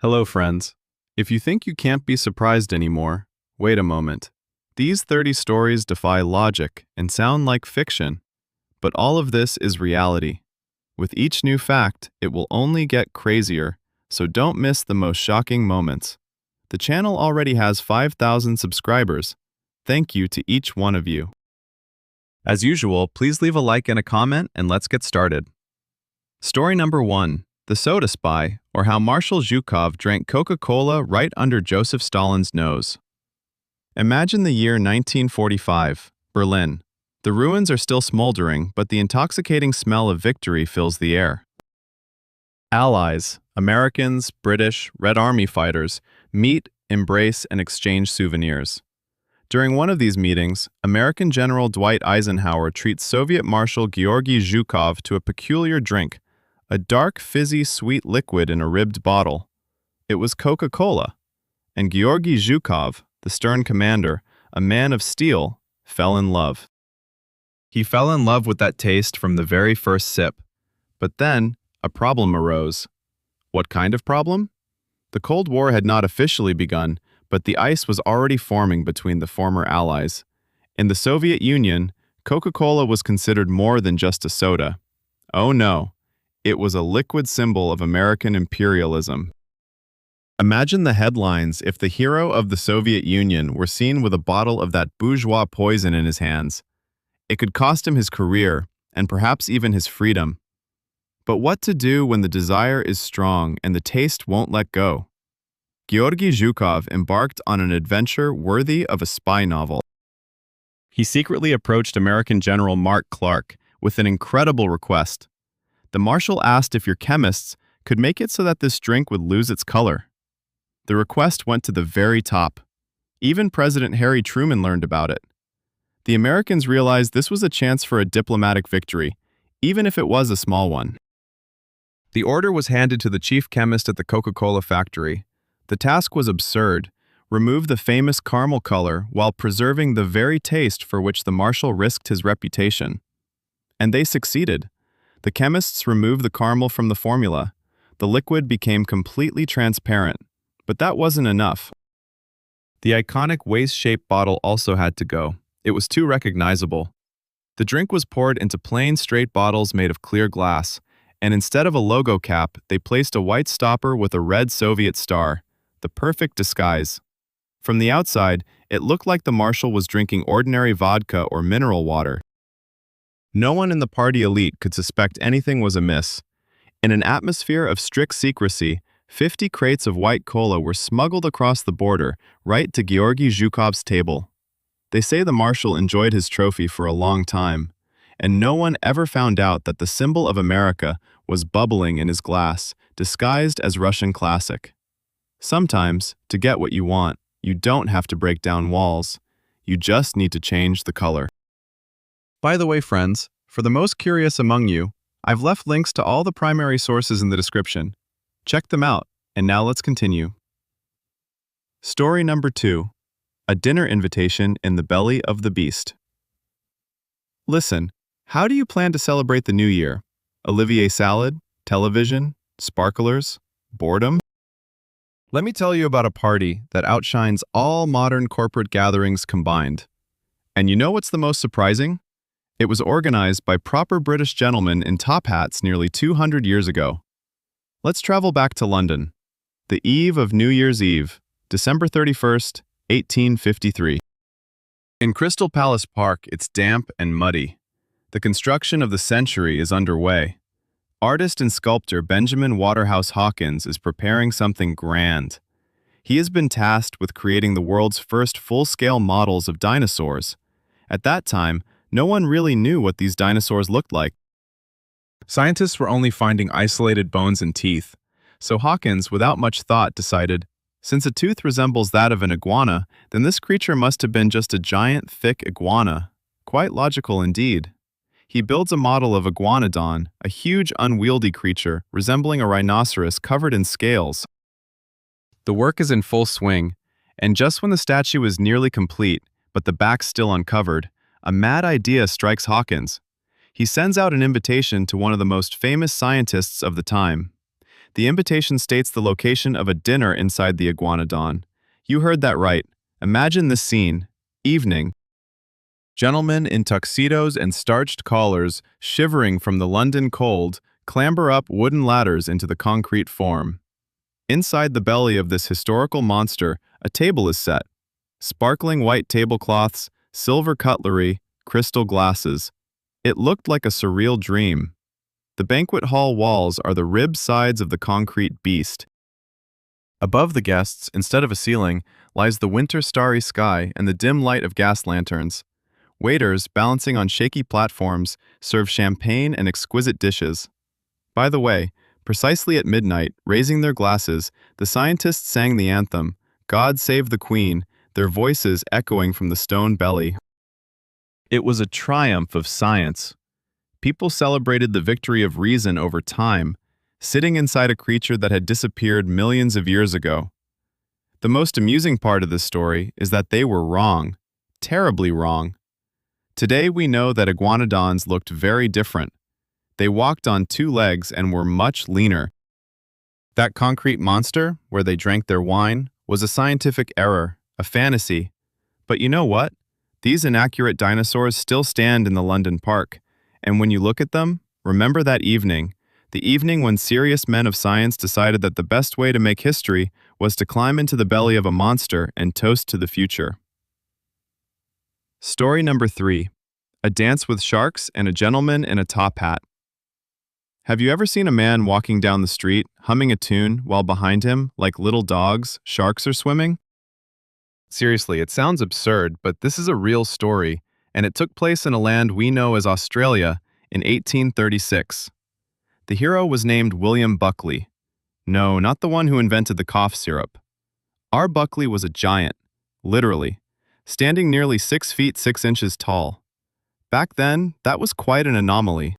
Hello, friends. If you think you can't be surprised anymore, wait a moment. These 30 stories defy logic and sound like fiction, but all of this is reality. With each new fact, it will only get crazier, so don't miss the most shocking moments. The channel already has 5,000 subscribers. Thank you to each one of you. As usual, please leave a like and a comment, and let's get started. Story number 1. The Soda Spy, or how Marshal Zhukov drank Coca-Cola right under Joseph Stalin's nose. Imagine the year 1945, Berlin. The ruins are still smoldering, but the intoxicating smell of victory fills the air. Allies, Americans, British, Red Army fighters, meet, embrace, and exchange souvenirs. During one of these meetings, American General Dwight Eisenhower treats Soviet Marshal Georgy Zhukov to a peculiar drink, a dark, fizzy, sweet liquid in a ribbed bottle. It was Coca-Cola, and Georgy Zhukov, the stern commander, a man of steel, fell in love. He fell in love with that taste from the very first sip. But then, a problem arose. What kind of problem? The Cold War had not officially begun, but the ice was already forming between the former allies. In the Soviet Union, Coca-Cola was considered more than just a soda. Oh no. It was a liquid symbol of American imperialism. Imagine the headlines if the hero of the Soviet Union were seen with a bottle of that bourgeois poison in his hands. It could cost him his career, and perhaps even his freedom. But what to do when the desire is strong and the taste won't let go? Georgy Zhukov embarked on an adventure worthy of a spy novel. He secretly approached American General Mark Clark with an incredible request. The marshal asked if your chemists could make it so that this drink would lose its color. The request went to the very top. Even President Harry Truman learned about it. The Americans realized this was a chance for a diplomatic victory, even if it was a small one. The order was handed to the chief chemist at the Coca-Cola factory. The task was absurd: remove the famous caramel color while preserving the very taste for which the marshal risked his reputation. And they succeeded. The chemists removed the caramel from the formula. The liquid became completely transparent, but that wasn't enough. The iconic waist-shaped bottle also had to go. It was too recognizable. The drink was poured into plain, straight bottles made of clear glass, and instead of a logo cap, they placed a white stopper with a red Soviet star, the perfect disguise. From the outside, it looked like the marshal was drinking ordinary vodka or mineral water. No one in the party elite could suspect anything was amiss. In an atmosphere of strict secrecy, 50 crates of white cola were smuggled across the border right to Georgy Zhukov's table. They say the marshal enjoyed his trophy for a long time, and no one ever found out that the symbol of America was bubbling in his glass, disguised as Russian classic. Sometimes, to get what you want, you don't have to break down walls. You just need to change the color. By the way, friends, for the most curious among you, I've left links to all the primary sources in the description. Check them out, and now let's continue. Story number 2. A dinner invitation in the belly of the beast. Listen, how do you plan to celebrate the new year? Olivier salad, television, sparklers, boredom? Let me tell you about a party that outshines all modern corporate gatherings combined. And you know what's the most surprising? It was organized by proper British gentlemen in top hats nearly 200 years ago. Let's travel back to London. The eve of New Year's Eve, December 31st, 1853. In Crystal Palace Park, it's damp and muddy. The construction of the century is underway. Artist and sculptor Benjamin Waterhouse Hawkins is preparing something grand. He has been tasked with creating the world's first full-scale models of dinosaurs. At that time, no one really knew what these dinosaurs looked like. Scientists were only finding isolated bones and teeth, so Hawkins, without much thought, decided, since a tooth resembles that of an iguana, then this creature must have been just a giant, thick iguana. Quite logical indeed. He builds a model of Iguanodon, a huge, unwieldy creature resembling a rhinoceros covered in scales. The work is in full swing, and just when the statue is nearly complete, but the back still uncovered, a mad idea strikes Hawkins. He sends out an invitation to one of the most famous scientists of the time. The invitation states the location of a dinner inside the iguanodon. You heard that right. Imagine this scene. Evening. Gentlemen in tuxedos and starched collars, shivering from the London cold, clamber up wooden ladders into the concrete form. Inside the belly of this historical monster, a table is set. Sparkling white tablecloths, silver cutlery, crystal glasses. It looked like a surreal dream. The banquet hall walls are the ribbed sides of the concrete beast. Above the guests, instead of a ceiling, lies the winter starry sky and the dim light of gas lanterns. Waiters, balancing on shaky platforms, serve champagne and exquisite dishes. By the way, precisely at midnight, raising their glasses, the scientists sang the anthem, God Save the Queen, their voices echoing from the stone belly. It was a triumph of science. People celebrated the victory of reason over time, sitting inside a creature that had disappeared millions of years ago. The most amusing part of this story is that they were wrong, terribly wrong. Today we know that iguanodons looked very different. They walked on two legs and were much leaner. That concrete monster, where they drank their wine, was a scientific error, a fantasy. But you know what? These inaccurate dinosaurs still stand in the London Park. And when you look at them, remember that evening, the evening when serious men of science decided that the best way to make history was to climb into the belly of a monster and toast to the future. Story number 3. A Dance with Sharks and a Gentleman in a Top Hat. Have you ever seen a man walking down the street, humming a tune, while behind him, like little dogs, sharks are swimming? Seriously, it sounds absurd, but this is a real story, and it took place in a land we know as Australia in 1836. The hero was named William Buckley. No, not the one who invented the cough syrup. Our Buckley was a giant, literally, standing nearly 6 feet 6 inches tall. Back then, that was quite an anomaly.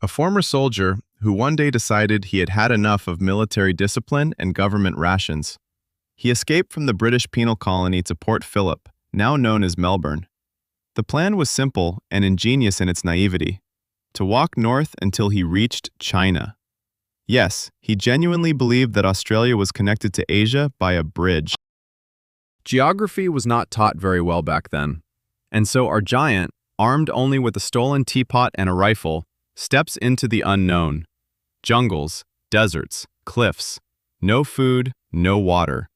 A former soldier who one day decided he had had enough of military discipline and government rations. He escaped from the British penal colony to Port Phillip, now known as Melbourne. The plan was simple and ingenious in its naivety: to walk north until he reached China. Yes, he genuinely believed that Australia was connected to Asia by a bridge. Geography was not taught very well back then, and so our giant, armed only with a stolen teapot and a rifle, steps into the unknown. Jungles, deserts, cliffs. No food, no water.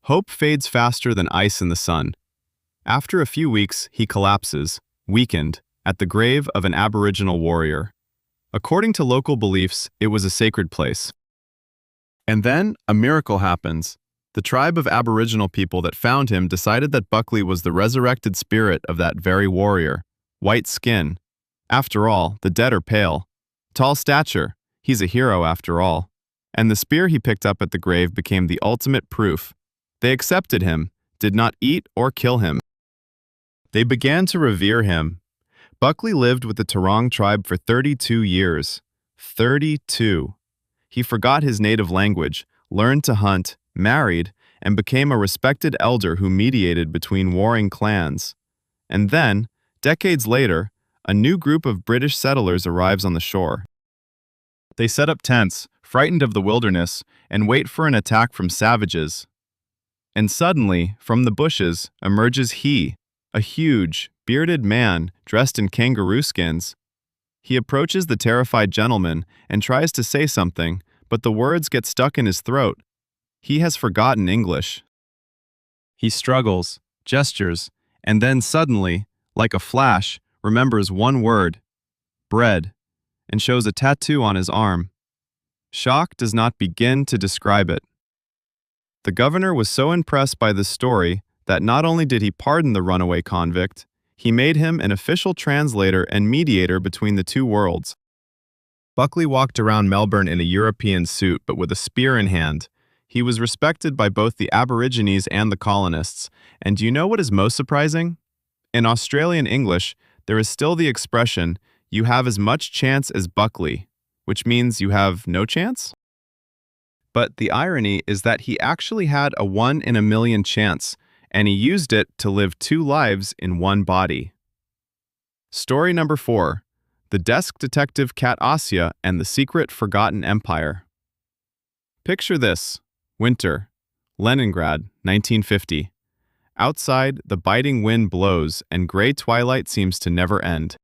Hope fades faster than ice in the sun. After a few weeks, he collapses, weakened, at the grave of an Aboriginal warrior. According to local beliefs, it was a sacred place. And then, a miracle happens. The tribe of Aboriginal people that found him decided that Buckley was the resurrected spirit of that very warrior. White skin. After all, the dead are pale. Tall stature. He's a hero after all. And the spear he picked up at the grave became the ultimate proof. They accepted him, did not eat or kill him. They began to revere him. Buckley lived with the Taurong tribe for 32 years. 32. He forgot his native language, learned to hunt, married, and became a respected elder who mediated between warring clans. And then, decades later, a new group of British settlers arrives on the shore. They set up tents, frightened of the wilderness, and wait for an attack from savages. And suddenly, from the bushes, emerges he, a huge, bearded man dressed in kangaroo skins. He approaches the terrified gentleman and tries to say something, but the words get stuck in his throat. He has forgotten English. He struggles, gestures, and then suddenly, like a flash, remembers one word, bread, and shows a tattoo on his arm. Shock does not begin to describe it. The governor was so impressed by this story that not only did he pardon the runaway convict, he made him an official translator and mediator between the two worlds. Buckley walked around Melbourne in a European suit but with a spear in hand. He was respected by both the Aborigines and the colonists, and do you know what is most surprising? In Australian English, there is still the expression, "You have as much chance as Buckley," which means you have no chance? But the irony is that he actually had a 1 in a million chance, and he used it to live 2 lives in one body. Story number 4. The Desk Detective Cat Asya and the Secret Forgotten Empire. Picture this. Winter. Leningrad, 1950. Outside, the biting wind blows and gray twilight seems to never end.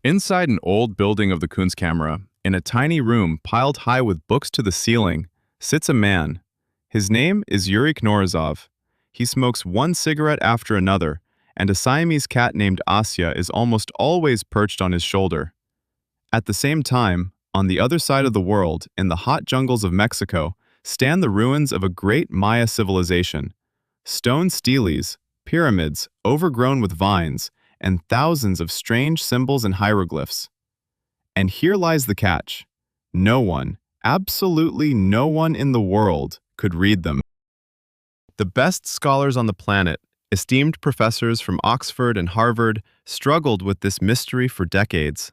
Inside an old building of the Kunstkamera, in a tiny room piled high with books to the ceiling, sits a man. His name is Yuri Knorozov. He smokes one cigarette after another, and a Siamese cat named Asya is almost always perched on his shoulder. At the same time, on the other side of the world, in the hot jungles of Mexico, stand the ruins of a great Maya civilization. Stone steles, pyramids overgrown with vines, and thousands of strange symbols and hieroglyphs. And here lies the catch. No one, absolutely no one in the world, could read them. The best scholars on the planet, esteemed professors from Oxford and Harvard, struggled with this mystery for decades.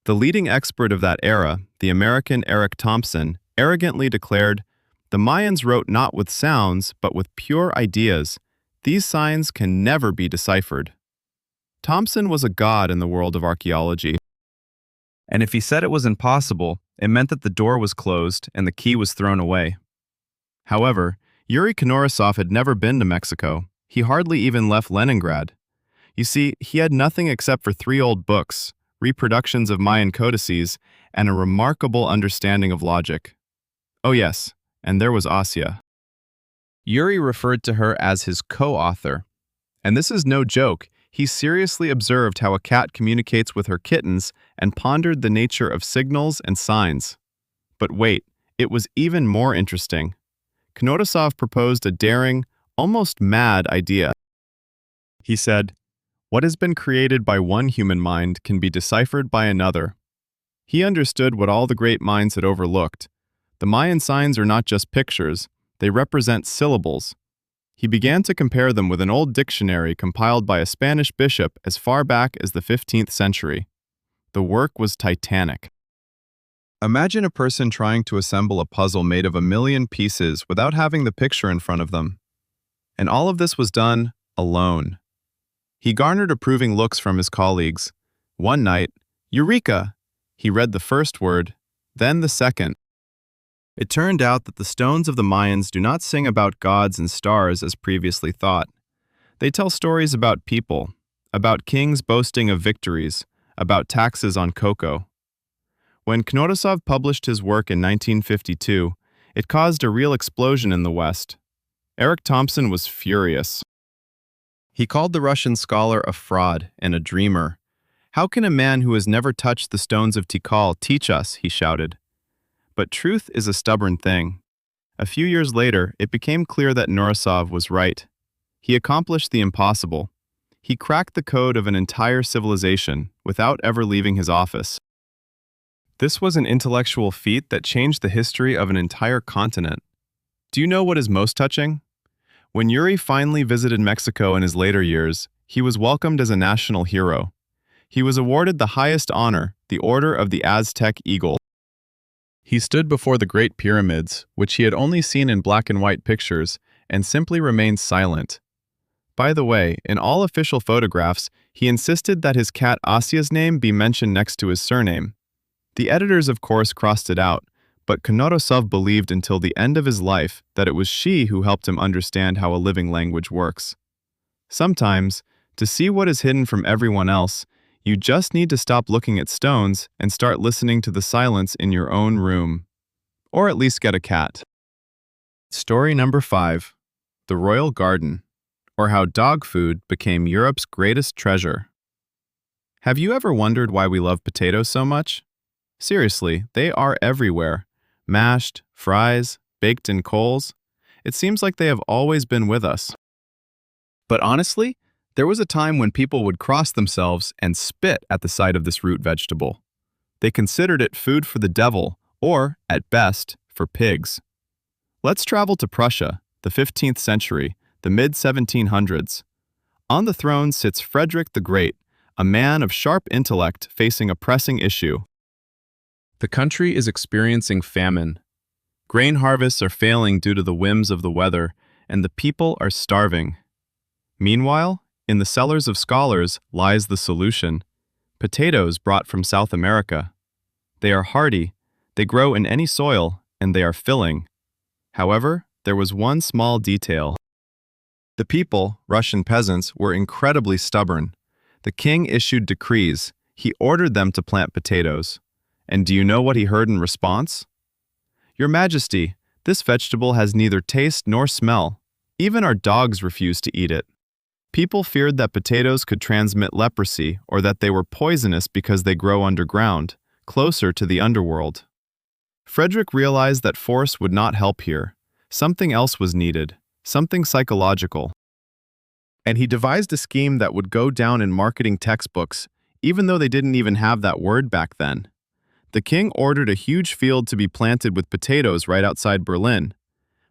The leading expert of that era, the American Eric Thompson, arrogantly declared, "The Mayans wrote not with sounds, but with pure ideas. These signs can never be deciphered." Thompson was a god in the world of archaeology. And if he said it was impossible, it meant that the door was closed and the key was thrown away. However, Yuri Knorosov had never been to Mexico. He hardly even left Leningrad. You see, he had nothing except for 3 old books, reproductions of Mayan codices, and a remarkable understanding of logic. Oh yes, and there was Asya. Yuri referred to her as his co-author. And this is no joke. He seriously observed how a cat communicates with her kittens and pondered the nature of signals and signs. But wait, it was even more interesting. Knorosov proposed a daring, almost mad idea. He said, "What has been created by one human mind can be deciphered by another." He understood what all the great minds had overlooked. The Mayan signs are not just pictures, they represent syllables. He began to compare them with an old dictionary compiled by a Spanish bishop as far back as the 15th century. The work was titanic. Imagine a person trying to assemble a puzzle made of 1,000,000 pieces without having the picture in front of them. And all of this was done alone. He garnered approving looks from his colleagues. One night, Eureka! He read the first word, then the second. It turned out that the stones of the Mayans do not sing about gods and stars as previously thought. They tell stories about people, about kings boasting of victories, about taxes on cocoa. When Knorosov published his work in 1952, it caused a real explosion in the West. Eric Thompson was furious. He called the Russian scholar a fraud and a dreamer. "How can a man who has never touched the stones of Tikal teach us?" he shouted. But truth is a stubborn thing. A few years later, it became clear that Knorosov was right. He accomplished the impossible. He cracked the code of an entire civilization without ever leaving his office. This was an intellectual feat that changed the history of an entire continent. Do you know what is most touching? When Yuri finally visited Mexico in his later years, he was welcomed as a national hero. He was awarded the highest honor, the Order of the Aztec Eagle. He stood before the Great Pyramids, which he had only seen in black and white pictures, and simply remained silent. By the way, in all official photographs, he insisted that his cat Asya's name be mentioned next to his surname. The editors, of course, crossed it out, but Knorosov believed until the end of his life that it was she who helped him understand how a living language works. Sometimes, to see what is hidden from everyone else, you just need to stop looking at stones and start listening to the silence in your own room. Or at least get a cat. Story number 5. The Royal Garden, or how dog food became Europe's greatest treasure. Have you ever wondered why we love potatoes so much? Seriously, they are everywhere. Mashed, fries, baked in coals. It seems like they have always been with us. But honestly, there was a time when people would cross themselves and spit at the sight of this root vegetable. They considered it food for the devil, or, at best, for pigs. Let's travel to Prussia, the 15th century, the mid-1700s. On the throne sits Frederick the Great, a man of sharp intellect facing a pressing issue. The country is experiencing famine. Grain harvests are failing due to the whims of the weather, and the people are starving. Meanwhile, in the cellars of scholars lies the solution: potatoes brought from South America. They are hardy, they grow in any soil, and they are filling. However, there was one small detail. The people, Russian peasants, were incredibly stubborn. The king issued decrees. He ordered them to plant potatoes. And do you know what he heard in response? "Your Majesty, this vegetable has neither taste nor smell. Even our dogs refuse to eat it." People feared that potatoes could transmit leprosy or that they were poisonous because they grow underground, closer to the underworld. Frederick realized that force would not help here. Something else was needed, something psychological. And he devised a scheme that would go down in marketing textbooks, even though they didn't even have that word back then. The king ordered a huge field to be planted with potatoes right outside Berlin.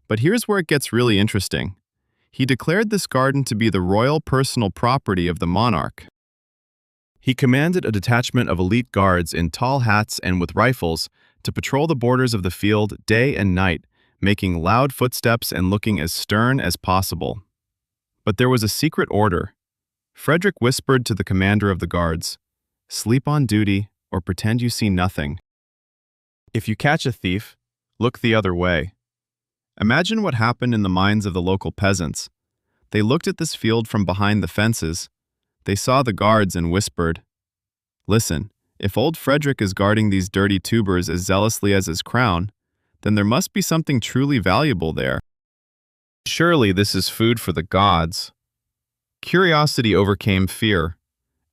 But here's where it gets really interesting. He declared this garden to be the royal personal property of the monarch. He commanded a detachment of elite guards in tall hats and with rifles to patrol the borders of the field day and night, making loud footsteps and looking as stern as possible. But there was a secret order. Frederick whispered to the commander of the guards, "Sleep on duty or pretend you see nothing. If you catch a thief, look the other way." Imagine what happened in the minds of the local peasants. They looked at this field from behind the fences. They saw the guards and whispered, "Listen, if old Frederick is guarding these dirty tubers as zealously as his crown, then there must be something truly valuable there. Surely this is food for the gods." Curiosity overcame fear.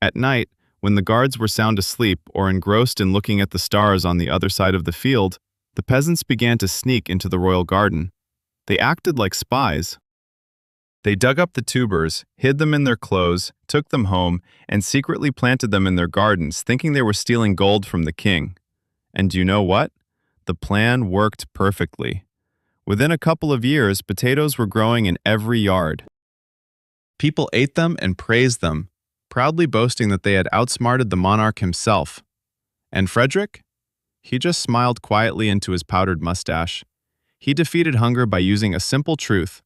At night, when the guards were sound asleep or engrossed in looking at the stars on the other side of the field, the peasants began to sneak into the royal garden. They acted like spies. They dug up the tubers, hid them in their clothes, took them home, and secretly planted them in their gardens, thinking they were stealing gold from the king. And do you know what? The plan worked perfectly. Within a couple of years, potatoes were growing in every yard. People ate them and praised them, proudly boasting that they had outsmarted the monarch himself. And Frederick? He just smiled quietly into his powdered mustache. He defeated hunger by using a simple truth.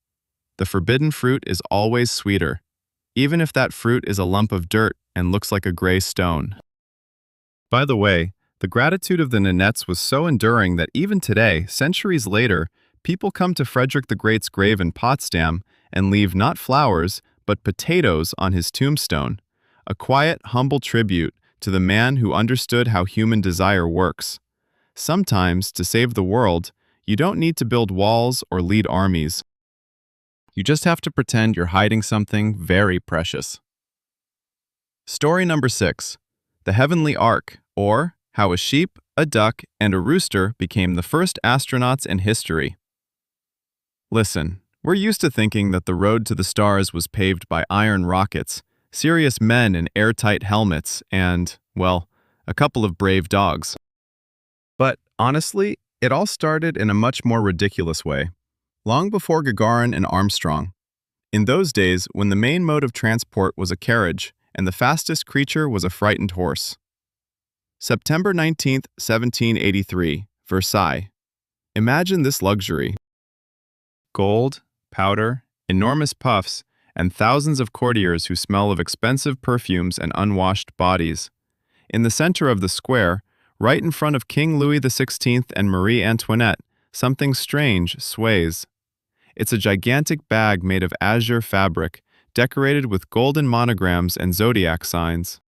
The forbidden fruit is always sweeter, even if that fruit is a lump of dirt and looks like a gray stone. By the way, the gratitude of the Nanettes was so enduring that even today, centuries later, people come to Frederick the Great's grave in Potsdam and leave not flowers, but potatoes on his tombstone, a quiet, humble tribute to the man who understood how human desire works. Sometimes, to save the world, you don't need to build walls or lead armies. You just have to pretend you're hiding something very precious. Story number 6. The Heavenly Ark, or How a Sheep, a Duck, and a Rooster became the first astronauts in history. Listen, we're used to thinking that the road to the stars was paved by iron rockets, serious men in airtight helmets, and, well, a couple of brave dogs. But honestly, it all started in a much more ridiculous way. Long before Gagarin and Armstrong. In those days, when the main mode of transport was a carriage, and the fastest creature was a frightened horse. September 19th, 1783, Versailles. Imagine this luxury. Gold, powder, enormous puffs, and thousands of courtiers who smell of expensive perfumes and unwashed bodies. In the center of the square, right in front of King Louis XVI and Marie Antoinette, something strange sways. It's a gigantic bag made of azure fabric, decorated with golden monograms and zodiac signs.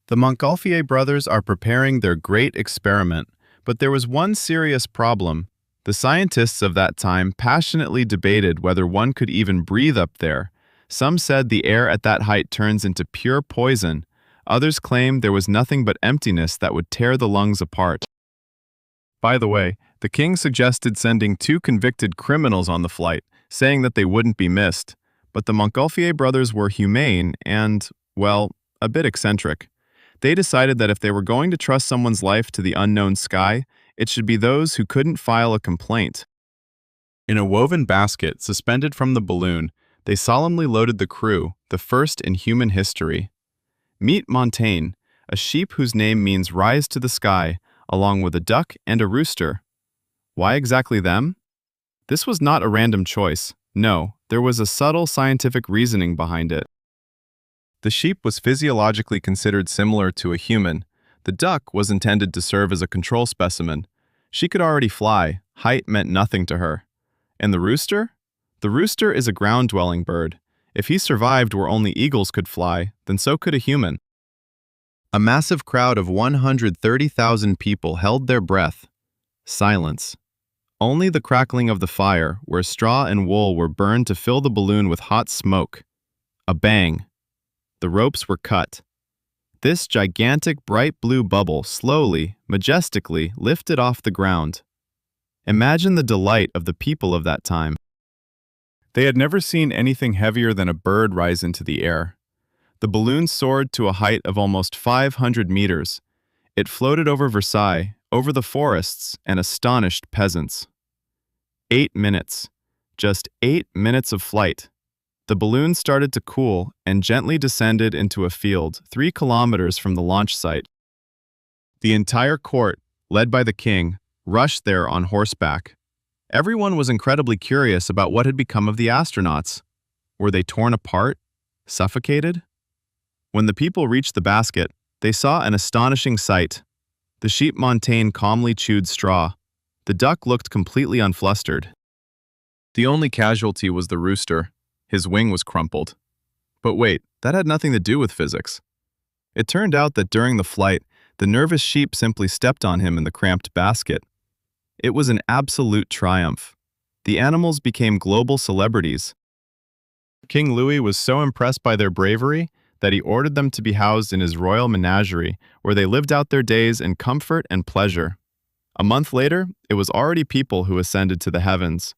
The Montgolfier brothers are preparing their great experiment, but there was one serious problem. The scientists of that time passionately debated whether one could even breathe up there. Some said the air at that height turns into pure poison. Others claimed there was nothing but emptiness that would tear the lungs apart. By the way, the king suggested sending 2 convicted criminals on the flight, saying that they wouldn't be missed. But the Montgolfier brothers were humane and, well, a bit eccentric. They decided that if they were going to trust someone's life to the unknown sky, it should be those who couldn't file a complaint. In a woven basket suspended from the balloon, they solemnly loaded the crew, the first in human history. Meet Montaigne, a sheep whose name means rise to the sky, along with a duck and a rooster. Why exactly them? This was not a random choice. No, there was a subtle scientific reasoning behind it. The sheep was physiologically considered similar to a human. The duck was intended to serve as a control specimen. She could already fly, height meant nothing to her. And the rooster? The rooster is a ground-dwelling bird. If he survived where only eagles could fly, then so could a human. A massive crowd of 130,000 people held their breath. Silence. Only the crackling of the fire, where straw and wool were burned to fill the balloon with hot smoke. A bang. The ropes were cut. This gigantic bright blue bubble slowly, majestically lifted off the ground. Imagine the delight of the people of that time. They had never seen anything heavier than a bird rise into the air. The balloon soared to a height of almost 500 meters. It floated over Versailles, over the forests, and astonished peasants. 8 minutes. Just 8 minutes of flight. The balloon started to cool and gently descended into a field 3 kilometers from the launch site. The entire court, led by the king, rushed there on horseback. Everyone was incredibly curious about what had become of the astronauts. Were they torn apart? Suffocated? When the people reached the basket, they saw an astonishing sight. The sheep Montaigne calmly chewed straw. The duck looked completely unflustered. The only casualty was the rooster. His wing was crumpled. But wait, that had nothing to do with physics. It turned out that during the flight, the nervous sheep simply stepped on him in the cramped basket. It was an absolute triumph. The animals became global celebrities. King Louis was so impressed by their bravery that he ordered them to be housed in his royal menagerie, where they lived out their days in comfort and pleasure. A month later, it was already people who ascended to the heavens.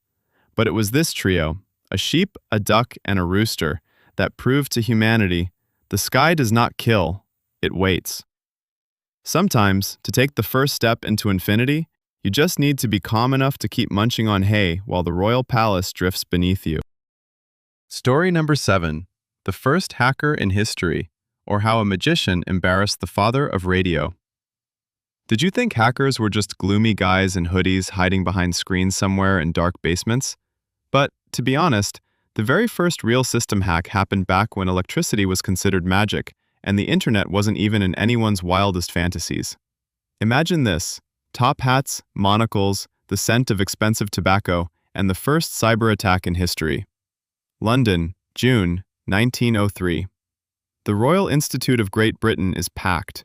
But it was this trio, a sheep, a duck, and a rooster, that proved to humanity, the sky does not kill, it waits. Sometimes, to take the first step into infinity, you just need to be calm enough to keep munching on hay while the royal palace drifts beneath you. Story number 7. The first hacker in history, or how a magician embarrassed the father of radio. Did you think hackers were just gloomy guys in hoodies hiding behind screens somewhere in dark basements? But, to be honest, the very first real system hack happened back when electricity was considered magic, and the internet wasn't even in anyone's wildest fantasies. Imagine this: top hats, monocles, the scent of expensive tobacco, and the first cyber attack in history. London, June, 1903. The Royal Institute of Great Britain is packed.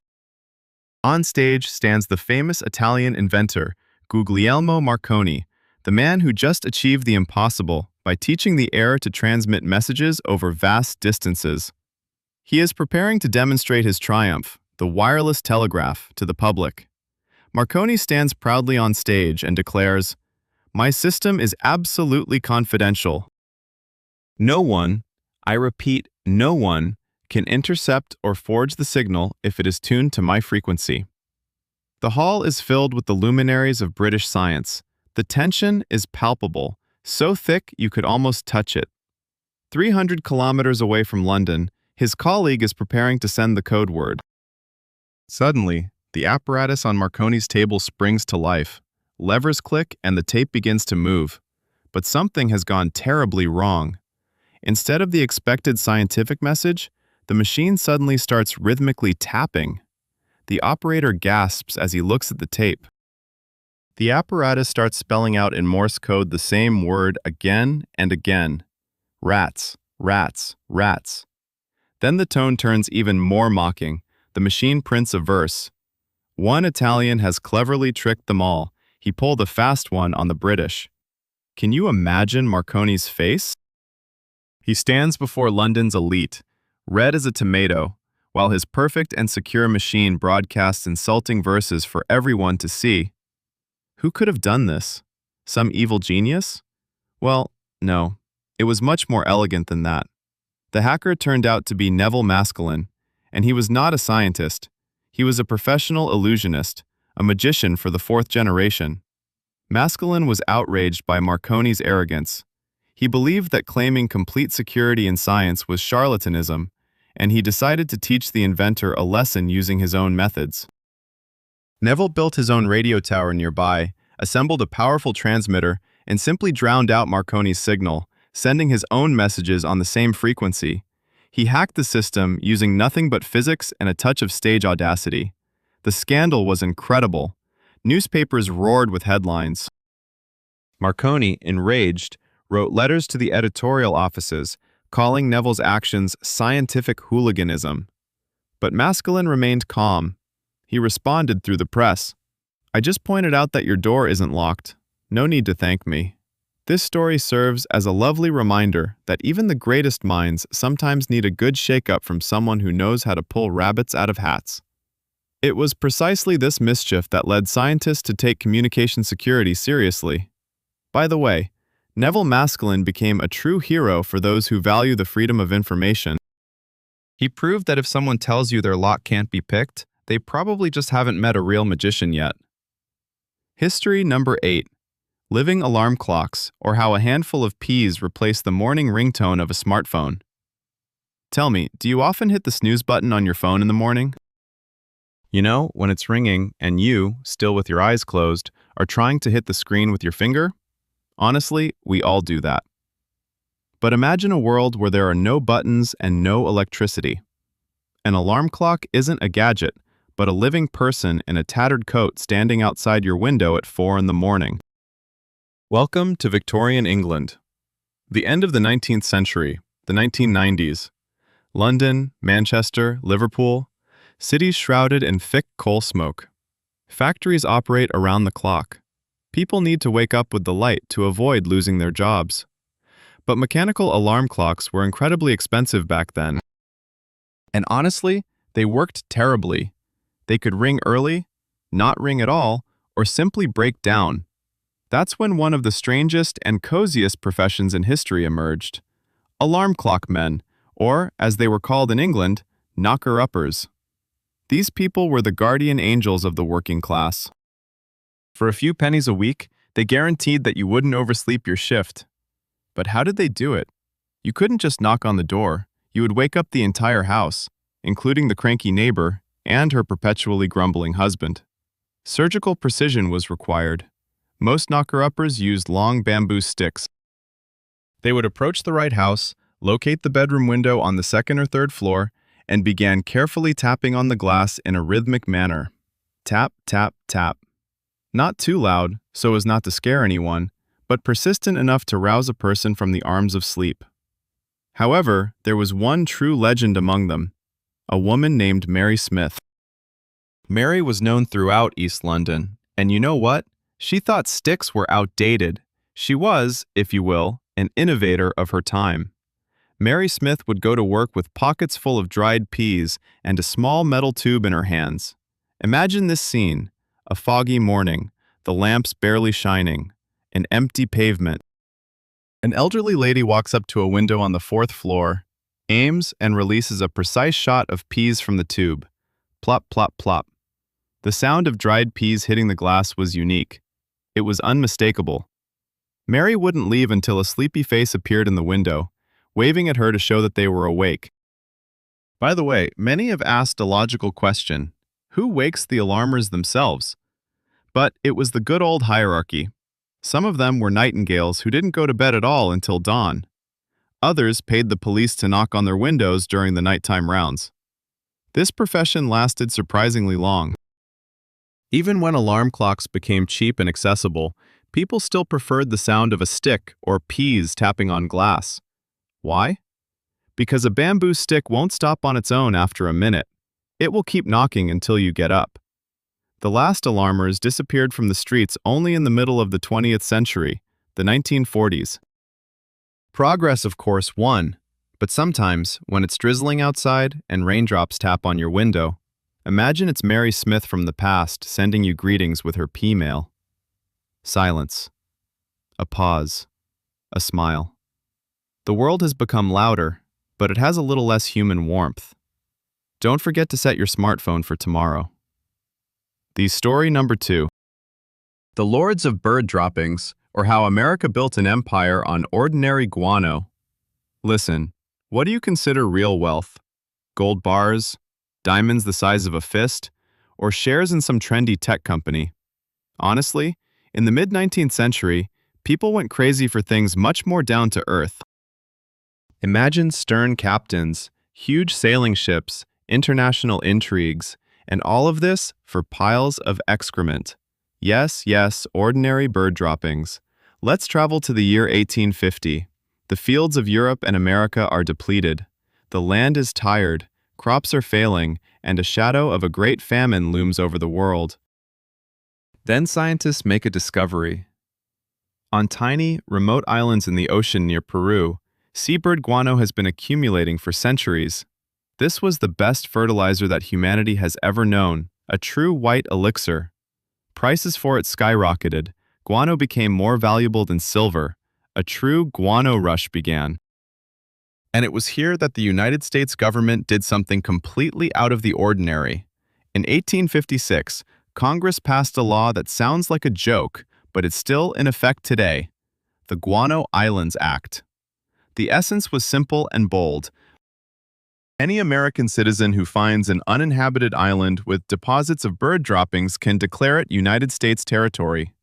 On stage stands the famous Italian inventor, Guglielmo Marconi, the man who just achieved the impossible by teaching the air to transmit messages over vast distances. He is preparing to demonstrate his triumph, the wireless telegraph, to the public. Marconi stands proudly on stage and declares, "My system is absolutely confidential. No one, I repeat, no one, can intercept or forge the signal if it is tuned to my frequency." The hall is filled with the luminaries of British science. The tension is palpable, so thick you could almost touch it. 300 kilometers away from London, his colleague is preparing to send the code word. Suddenly, the apparatus on Marconi's table springs to life. Levers click and the tape begins to move. But something has gone terribly wrong. Instead of the expected scientific message, the machine suddenly starts rhythmically tapping. The operator gasps as he looks at the tape. The apparatus starts spelling out in Morse code the same word again and again. Rats, rats, rats. Then the tone turns even more mocking. The machine prints a verse. One Italian has cleverly tricked them all. He pulled a fast one on the British. Can you imagine Marconi's face? He stands before London's elite, red as a tomato, while his perfect and secure machine broadcasts insulting verses for everyone to see. Who could have done this? Some evil genius? Well, no. It was much more elegant than that. The hacker turned out to be Neville Maskelyne, and he was not a scientist. He was a professional illusionist, a magician for the 4th generation. Maskelyne was outraged by Marconi's arrogance. He believed that claiming complete security in science was charlatanism, and he decided to teach the inventor a lesson using his own methods. Neville built his own radio tower nearby, assembled a powerful transmitter, and simply drowned out Marconi's signal, sending his own messages on the same frequency. He hacked the system using nothing but physics and a touch of stage audacity. The scandal was incredible. Newspapers roared with headlines. Marconi, enraged, wrote letters to the editorial offices, calling Neville's actions scientific hooliganism. But Maskelyne remained calm. He responded through the press. "I just pointed out that your door isn't locked. No need to thank me." This story serves as a lovely reminder that even the greatest minds sometimes need a good shake-up from someone who knows how to pull rabbits out of hats. It was precisely this mischief that led scientists to take communication security seriously. By the way, Neville Maskelyne became a true hero for those who value the freedom of information. He proved that if someone tells you their lock can't be picked, they probably just haven't met a real magician yet. History number 8. Living alarm clocks, or how a handful of peas replaced the morning ringtone of a smartphone. Tell me, do you often hit the snooze button on your phone in the morning? You know, when it's ringing and you, still with your eyes closed, are trying to hit the screen with your finger? Honestly, we all do that. But imagine a world where there are no buttons and no electricity. An alarm clock isn't a gadget, but a living person in a tattered coat standing outside your window at 4 in the morning. Welcome to Victorian England. The end of the 19th century, the 1990s. London, Manchester, Liverpool, cities shrouded in thick coal smoke. Factories operate around the clock. People need to wake up with the light to avoid losing their jobs. But mechanical alarm clocks were incredibly expensive back then. And honestly, they worked terribly. They could ring early, not ring at all, or simply break down. That's when one of the strangest and coziest professions in history emerged. Alarm clock men, or, as they were called in England, knocker-uppers. These people were the guardian angels of the working class. For a few pennies a week, they guaranteed that you wouldn't oversleep your shift. But how did they do it? You couldn't just knock on the door. You would wake up the entire house, including the cranky neighbor and her perpetually grumbling husband. Surgical precision was required. Most knocker-uppers used long bamboo sticks. They would approach the right house, locate the bedroom window on the second or third floor, and began carefully tapping on the glass in a rhythmic manner. Tap, tap, tap. Not too loud, so as not to scare anyone, but persistent enough to rouse a person from the arms of sleep. However, there was one true legend among them, a woman named Mary Smith. Mary was known throughout East London, and you know what? She thought sticks were outdated. She was, if you will, an innovator of her time. Mary Smith would go to work with pockets full of dried peas and a small metal tube in her hands. Imagine this scene: a foggy morning, the lamps barely shining, an empty pavement. An elderly lady walks up to a window on the 4th floor, aims and releases a precise shot of peas from the tube. Plop, plop, plop. The sound of dried peas hitting the glass was unique. It was unmistakable. Mary wouldn't leave until a sleepy face appeared in the window, waving at her to show that they were awake. By the way, many have asked a logical question: who wakes the alarmers themselves? But it was the good old hierarchy. Some of them were nightingales who didn't go to bed at all until dawn. Others paid the police to knock on their windows during the nighttime rounds. This profession lasted surprisingly long. Even when alarm clocks became cheap and accessible, people still preferred the sound of a stick or peas tapping on glass. Why? Because a bamboo stick won't stop on its own after a minute. It will keep knocking until you get up. The last alarmers disappeared from the streets only in the middle of the 20th century, the 1940s. Progress, of course, won, but sometimes, when it's drizzling outside and raindrops tap on your window, imagine it's Mary Smith from the past sending you greetings with her P-mail. Silence. A pause. A smile. The world has become louder, but it has a little less human warmth. Don't forget to set your smartphone for tomorrow. The story number 2. The Lords of Bird Droppings, or how America built an empire on ordinary guano. Listen, what do you consider real wealth? Gold bars? Diamonds the size of a fist? Or shares in some trendy tech company? Honestly, in the mid-19th century, people went crazy for things much more down to earth. Imagine stern captains, huge sailing ships, international intrigues, and all of this for piles of excrement. Yes, yes, ordinary bird droppings. Let's travel to the year 1850. The fields of Europe and America are depleted. The land is tired, crops are failing, and a shadow of a great famine looms over the world. Then scientists make a discovery. On tiny, remote islands in the ocean near Peru, seabird guano has been accumulating for centuries. This was the best fertilizer that humanity has ever known, a true white elixir. Prices for it skyrocketed. Guano became more valuable than silver. A true guano rush began. And it was here that the United States government did something completely out of the ordinary. In 1856, Congress passed a law that sounds like a joke, but it's still in effect today: the Guano Islands Act. The essence was simple and bold. Any American citizen who finds an uninhabited island with deposits of bird droppings can declare it United States territory.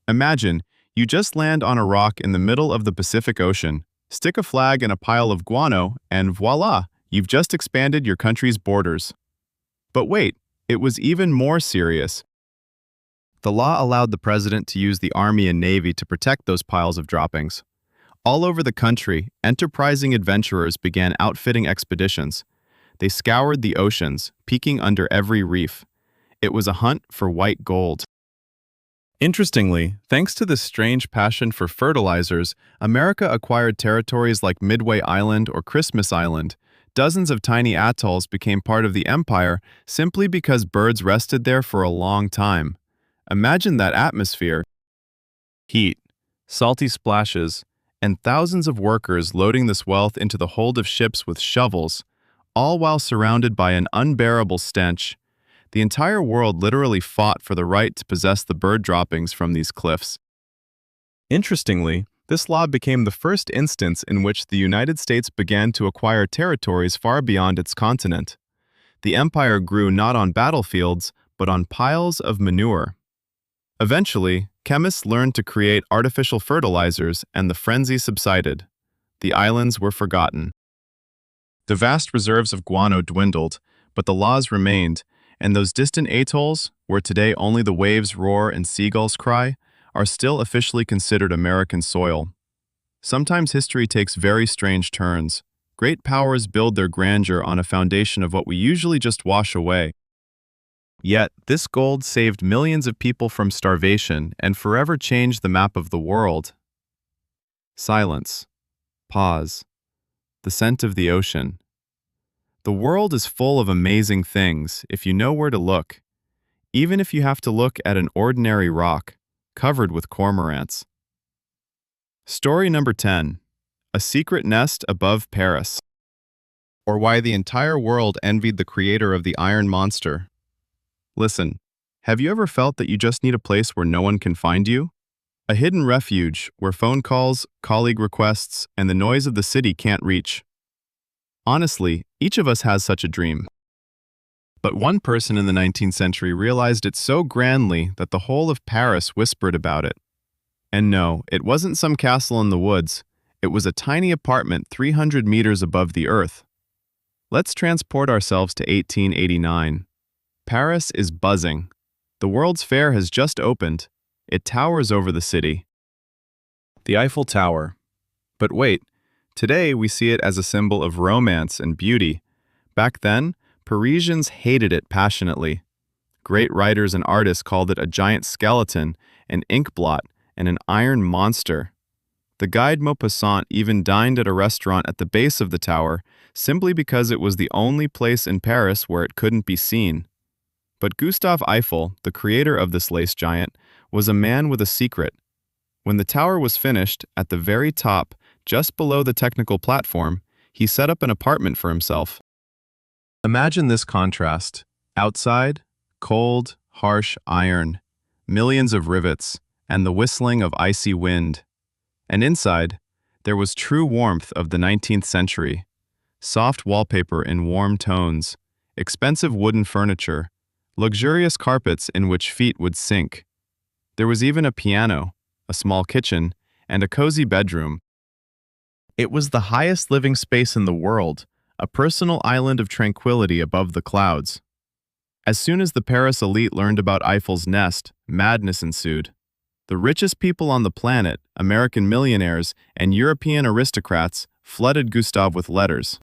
Imagine, you just land on a rock in the middle of the Pacific Ocean, stick a flag in a pile of guano, and voila, you've just expanded your country's borders. But wait, it was even more serious. The law allowed the president to use the Army and Navy to protect those piles of droppings. All over the country, enterprising adventurers began outfitting expeditions. They scoured the oceans, peeking under every reef. It was a hunt for white gold. Interestingly, thanks to this strange passion for fertilizers, America acquired territories like Midway Island or Christmas Island. Dozens of tiny atolls became part of the empire simply because birds rested there for a long time. Imagine that atmosphere: heat, salty splashes, and thousands of workers loading this wealth into the hold of ships with shovels, all while surrounded by an unbearable stench. The entire world literally fought for the right to possess the bird droppings from these cliffs. Interestingly, this law became the first instance in which the United States began to acquire territories far beyond its continent. The empire grew not on battlefields, but on piles of manure. Eventually, chemists learned to create artificial fertilizers, and the frenzy subsided. The islands were forgotten. The vast reserves of guano dwindled, but the laws remained, and those distant atolls, where today only the waves roar and seagulls cry, are still officially considered American soil. Sometimes history takes very strange turns. Great powers build their grandeur on a foundation of what we usually just wash away. Yet, this gold saved millions of people from starvation and forever changed the map of the world. Silence. Pause. The scent of the ocean. The world is full of amazing things if you know where to look, even if you have to look at an ordinary rock covered with cormorants. Story number 10. A secret nest above Paris. Or why the entire world envied the creator of the Iron Monster. Listen, have you ever felt that you just need a place where no one can find you? A hidden refuge where phone calls, colleague requests, and the noise of the city can't reach. Honestly, each of us has such a dream. But one person in the 19th century realized it so grandly that the whole of Paris whispered about it. And no, it wasn't some castle in the woods. It was a tiny apartment 300 meters above the earth. Let's transport ourselves to 1889. Paris is buzzing. The World's Fair has just opened. It towers over the city. The Eiffel Tower. But wait, today we see it as a symbol of romance and beauty. Back then, Parisians hated it passionately. Great writers and artists called it a giant skeleton, an ink blot, and an iron monster. The guide Maupassant even dined at a restaurant at the base of the tower simply because it was the only place in Paris where it couldn't be seen. But Gustave Eiffel, the creator of this lace giant, was a man with a secret. When the tower was finished, at the very top, just below the technical platform, he set up an apartment for himself. Imagine this contrast. Outside, cold, harsh iron, millions of rivets, and the whistling of icy wind. And inside, there was true warmth of the 19th century. Soft wallpaper in warm tones, expensive wooden furniture, luxurious carpets in which feet would sink. There was even a piano, a small kitchen, and a cozy bedroom. It was the highest living space in the world, a personal island of tranquility above the clouds. As soon as the Paris elite learned about Eiffel's nest, madness ensued. The richest people on the planet, American millionaires and European aristocrats, flooded Gustave with letters.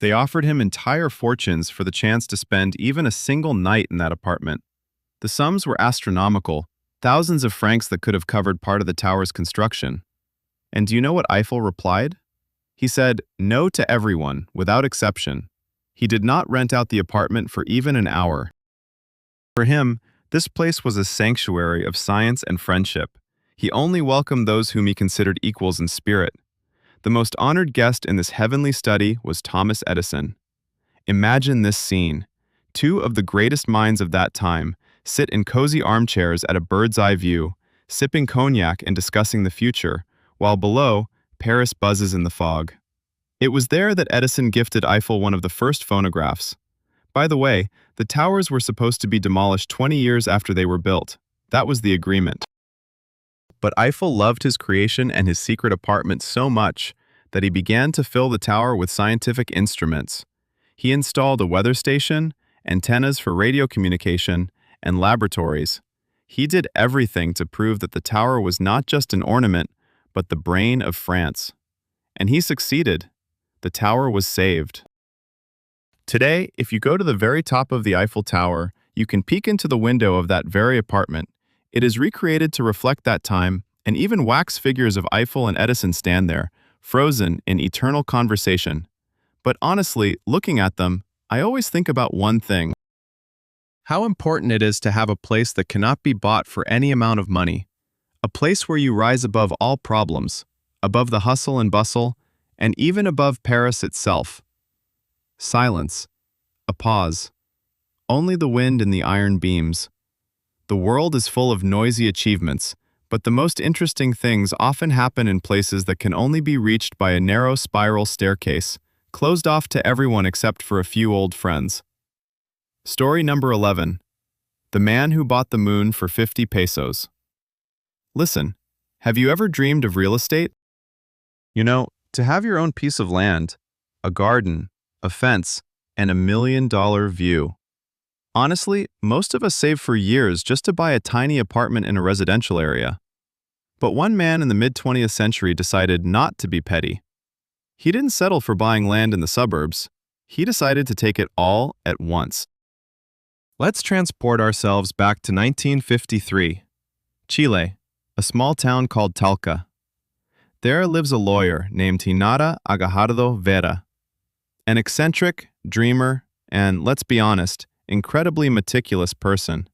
They offered him entire fortunes for the chance to spend even a single night in that apartment. The sums were astronomical, thousands of francs that could have covered part of the tower's construction. And do you know what Eiffel replied? He said no to everyone, without exception. He did not rent out the apartment for even an hour. For him, this place was a sanctuary of science and friendship. He only welcomed those whom he considered equals in spirit. The most honored guest in this heavenly study was Thomas Edison. Imagine this scene. Two of the greatest minds of that time sit in cozy armchairs at a bird's-eye view, sipping cognac and discussing the future, while below, Paris buzzes in the fog. It was there that Edison gifted Eiffel one of the first phonographs. By the way, the towers were supposed to be demolished 20 years after they were built. That was the agreement. But Eiffel loved his creation and his secret apartment so much that he began to fill the tower with scientific instruments. He installed a weather station, antennas for radio communication, and laboratories. He did everything to prove that the tower was not just an ornament, but the brain of France. And he succeeded. The tower was saved. Today, if you go to the very top of the Eiffel Tower, you can peek into the window of that very apartment. It is recreated to reflect that time, and even wax figures of Eiffel and Edison stand there, frozen in eternal conversation. But honestly, looking at them, I always think about one thing. How important it is to have a place that cannot be bought for any amount of money. A place where you rise above all problems, above the hustle and bustle, and even above Paris itself. Silence. A pause. Only the wind and the iron beams. The world is full of noisy achievements, but the most interesting things often happen in places that can only be reached by a narrow spiral staircase, closed off to everyone except for a few old friends. Story number 11. The Man Who Bought the Moon for 50 pesos. Listen, have you ever dreamed of real estate? You know, to have your own piece of land, a garden, a fence, and $1 million view. Honestly, most of us save for years just to buy a tiny apartment in a residential area. But one man in the mid-20th century decided not to be petty. He didn't settle for buying land in the suburbs. He decided to take it all at once. Let's transport ourselves back to 1953. Chile, a small town called Talca. There lives a lawyer named Hinara Agajardo Vera. An eccentric, dreamer, and, let's be honest, incredibly meticulous person.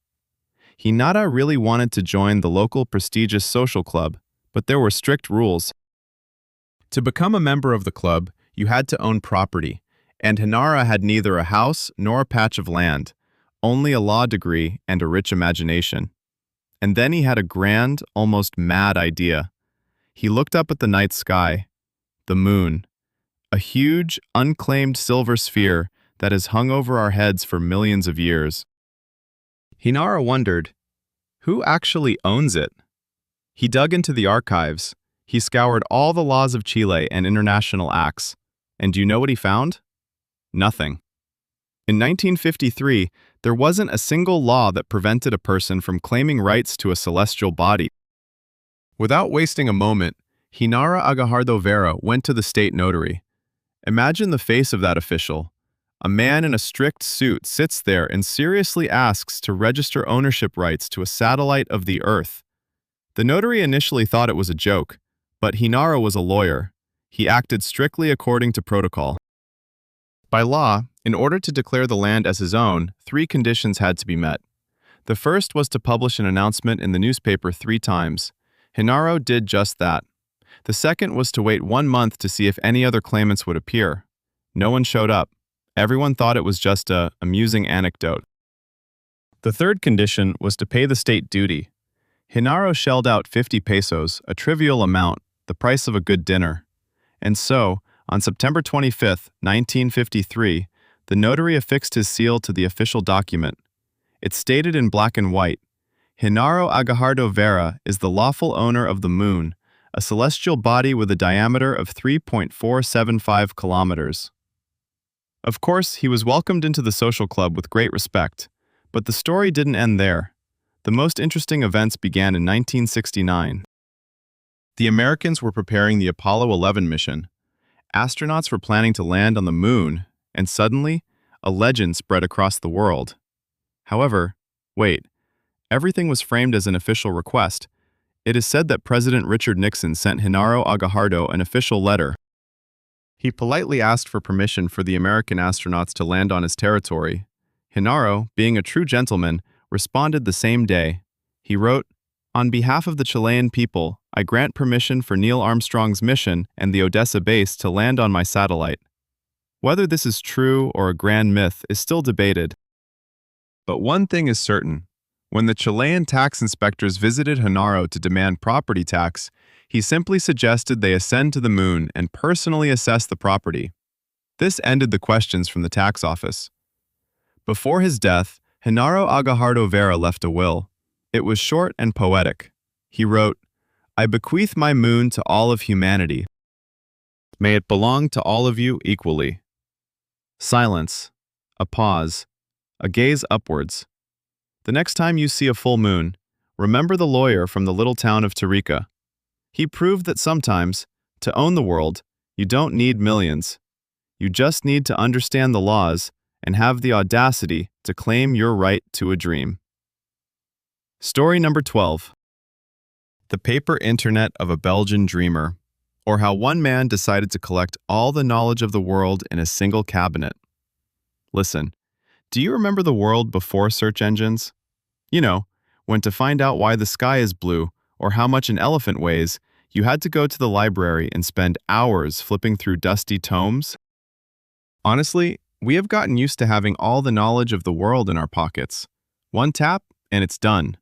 Hinara really wanted to join the local prestigious social club, but there were strict rules. To become a member of the club, you had to own property, and Hinara had neither a house nor a patch of land, only a law degree and a rich imagination. And then he had a grand, almost mad idea. He looked up at the night sky, the moon, a huge, unclaimed silver sphere that has hung over our heads for millions of years. Hinara wondered, who actually owns it? He dug into the archives. He scoured all the laws of Chile and international acts. And do you know what he found? Nothing. In 1953, there wasn't a single law that prevented a person from claiming rights to a celestial body. Without wasting a moment, Hinara Agajardo Vera went to the state notary. Imagine the face of that official. A man in a strict suit sits there and seriously asks to register ownership rights to a satellite of the Earth. The notary initially thought it was a joke, but Hinara was a lawyer. He acted strictly according to protocol. By law, in order to declare the land as his own, 3 conditions had to be met. The first was to publish an announcement in the newspaper 3 times. Hinara did just that. The second was to wait 1 month to see if any other claimants would appear. No one showed up. Everyone thought it was just an amusing anecdote. The third condition was to pay the state duty. Hinara shelled out 50 pesos, a trivial amount, the price of a good dinner. And so, on September 25, 1953, the notary affixed his seal to the official document. It stated in black and white, Hinara Agajardo Vera is the lawful owner of the moon, a celestial body with a diameter of 3.475 kilometers. Of course, he was welcomed into the social club with great respect, but the story didn't end there. The most interesting events began in 1969. The Americans were preparing the Apollo 11 mission. Astronauts were planning to land on the moon, and suddenly, a legend spread across the world. However, wait, everything was framed as an official request. It is said that President Richard Nixon sent Genaro Agajardo an official letter. He politely asked for permission for the American astronauts to land on his territory. Genaro, being a true gentleman, responded the same day. He wrote, "On behalf of the Chilean people, I grant permission for Neil Armstrong's mission and the Odessa base to land on my satellite." Whether this is true or a grand myth is still debated. But one thing is certain. When the Chilean tax inspectors visited Genaro to demand property tax, he simply suggested they ascend to the moon and personally assess the property. This ended the questions from the tax office. Before his death, Genaro Agajardo Vera left a will. It was short and poetic. He wrote, "I bequeath my moon to all of humanity. May it belong to all of you equally." Silence, a pause, a gaze upwards. The next time you see a full moon, remember the lawyer from the little town of Tarika. He proved that sometimes, to own the world, you don't need millions. You just need to understand the laws and have the audacity to claim your right to a dream. Story number 12. The paper internet of a Belgian dreamer, or how one man decided to collect all the knowledge of the world in a single cabinet. Listen, do you remember the world before search engines? You know, when to find out why the sky is blue or how much an elephant weighs, you had to go to the library and spend hours flipping through dusty tomes? Honestly, we have gotten used to having all the knowledge of the world in our pockets. One tap, and it's done.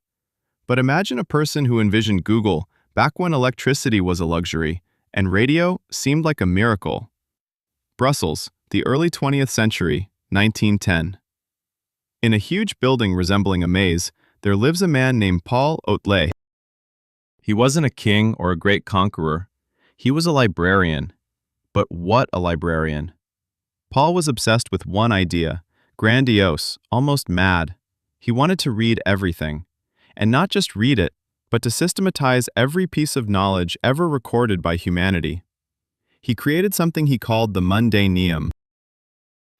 But imagine a person who envisioned Google back when electricity was a luxury and radio seemed like a miracle. Brussels, the early 20th century, 1910. In a huge building resembling a maze, there lives a man named Paul Otlet. He wasn't a king or a great conqueror. He was a librarian. But what a librarian! Paul was obsessed with one idea, grandiose, almost mad. He wanted to read everything. And not just read it, but to systematize every piece of knowledge ever recorded by humanity. He created something he called the Mundaneum.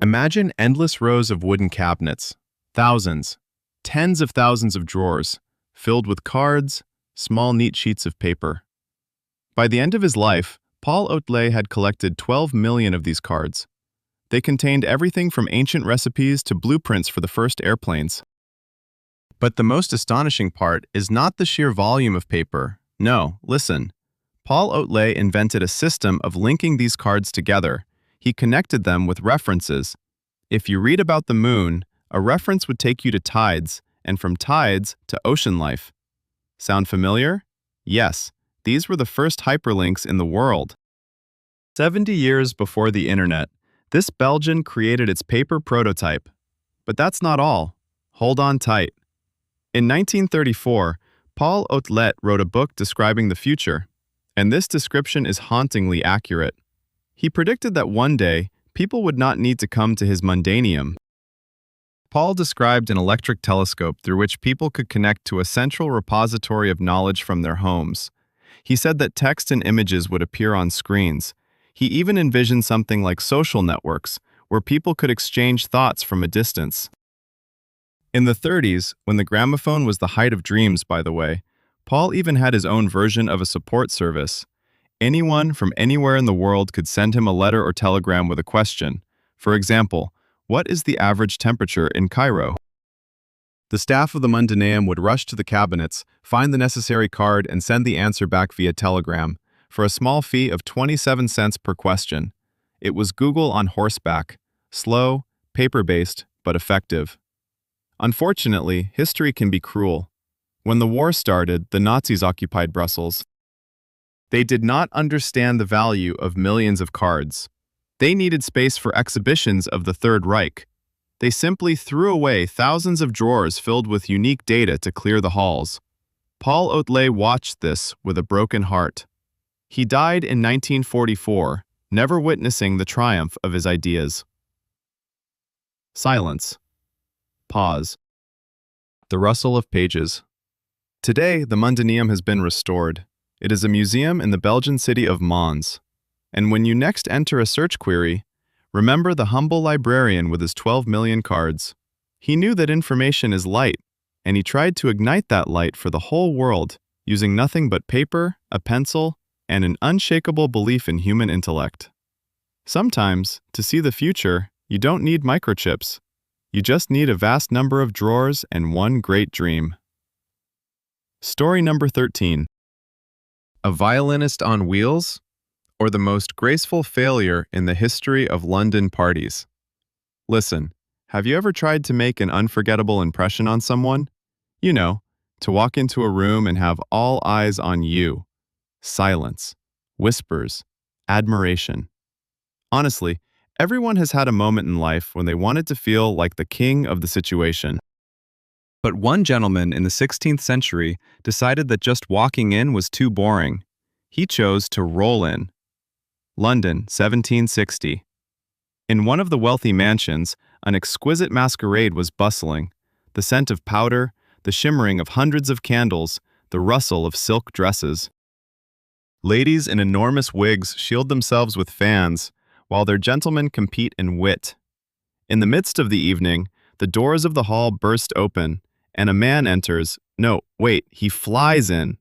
Imagine endless rows of wooden cabinets, thousands, tens of thousands of drawers, filled with cards, small neat sheets of paper. By the end of his life, Paul Otlet had collected 12 million of these cards. They contained everything from ancient recipes to blueprints for the first airplanes. But the most astonishing part is not the sheer volume of paper. No, listen. Paul Otlet invented a system of linking these cards together. He connected them with references. If you read about the moon, a reference would take you to tides, and from tides to ocean life. Sound familiar? Yes, these were the first hyperlinks in the world. 70 years before the internet, this Belgian created its paper prototype. But that's not all. Hold on tight. In 1934, Paul Otlet wrote a book describing the future, and this description is hauntingly accurate. He predicted that one day, people would not need to come to his Mundaneum. Paul described an electric telescope through which people could connect to a central repository of knowledge from their homes. He said that text and images would appear on screens. He even envisioned something like social networks, where people could exchange thoughts from a distance. In the 30s, when the gramophone was the height of dreams, by the way, Paul even had his own version of a support service. Anyone from anywhere in the world could send him a letter or telegram with a question. For example, what is the average temperature in Cairo? The staff of the Mundaneum would rush to the cabinets, find the necessary card, and send the answer back via telegram, for a small fee of 27 cents per question. It was Google on horseback, slow, paper-based, but effective. Unfortunately, history can be cruel. When the war started, the Nazis occupied Brussels. They did not understand the value of millions of cards. They needed space for exhibitions of the Third Reich. They simply threw away thousands of drawers filled with unique data to clear the halls. Paul Otlet watched this with a broken heart. He died in 1944, never witnessing the triumph of his ideas. Silence. Pause. The rustle of pages. Today, the Mundaneum has been restored. It is a museum in the Belgian city of Mons. And when you next enter a search query, remember the humble librarian with his 12 million cards. He knew that information is light, and he tried to ignite that light for the whole world, using nothing but paper, a pencil, and an unshakable belief in human intellect. Sometimes, to see the future, you don't need microchips. You just need a vast number of drawers and one great dream. Story number 13. A violinist on wheels, or the most graceful failure in the history of London parties? Listen, have you ever tried to make an unforgettable impression on someone? You know, to walk into a room and have all eyes on you. Silence, whispers, admiration. Honestly, everyone has had a moment in life when they wanted to feel like the king of the situation. But one gentleman in the 16th century decided that just walking in was too boring. He chose to roll in. London, 1760. In one of the wealthy mansions, an exquisite masquerade was bustling. The scent of powder, the shimmering of hundreds of candles, the rustle of silk dresses. Ladies in enormous wigs shield themselves with fans, while their gentlemen compete in wit. In the midst of the evening, the doors of the hall burst open, and a man enters. No, wait, he flies in.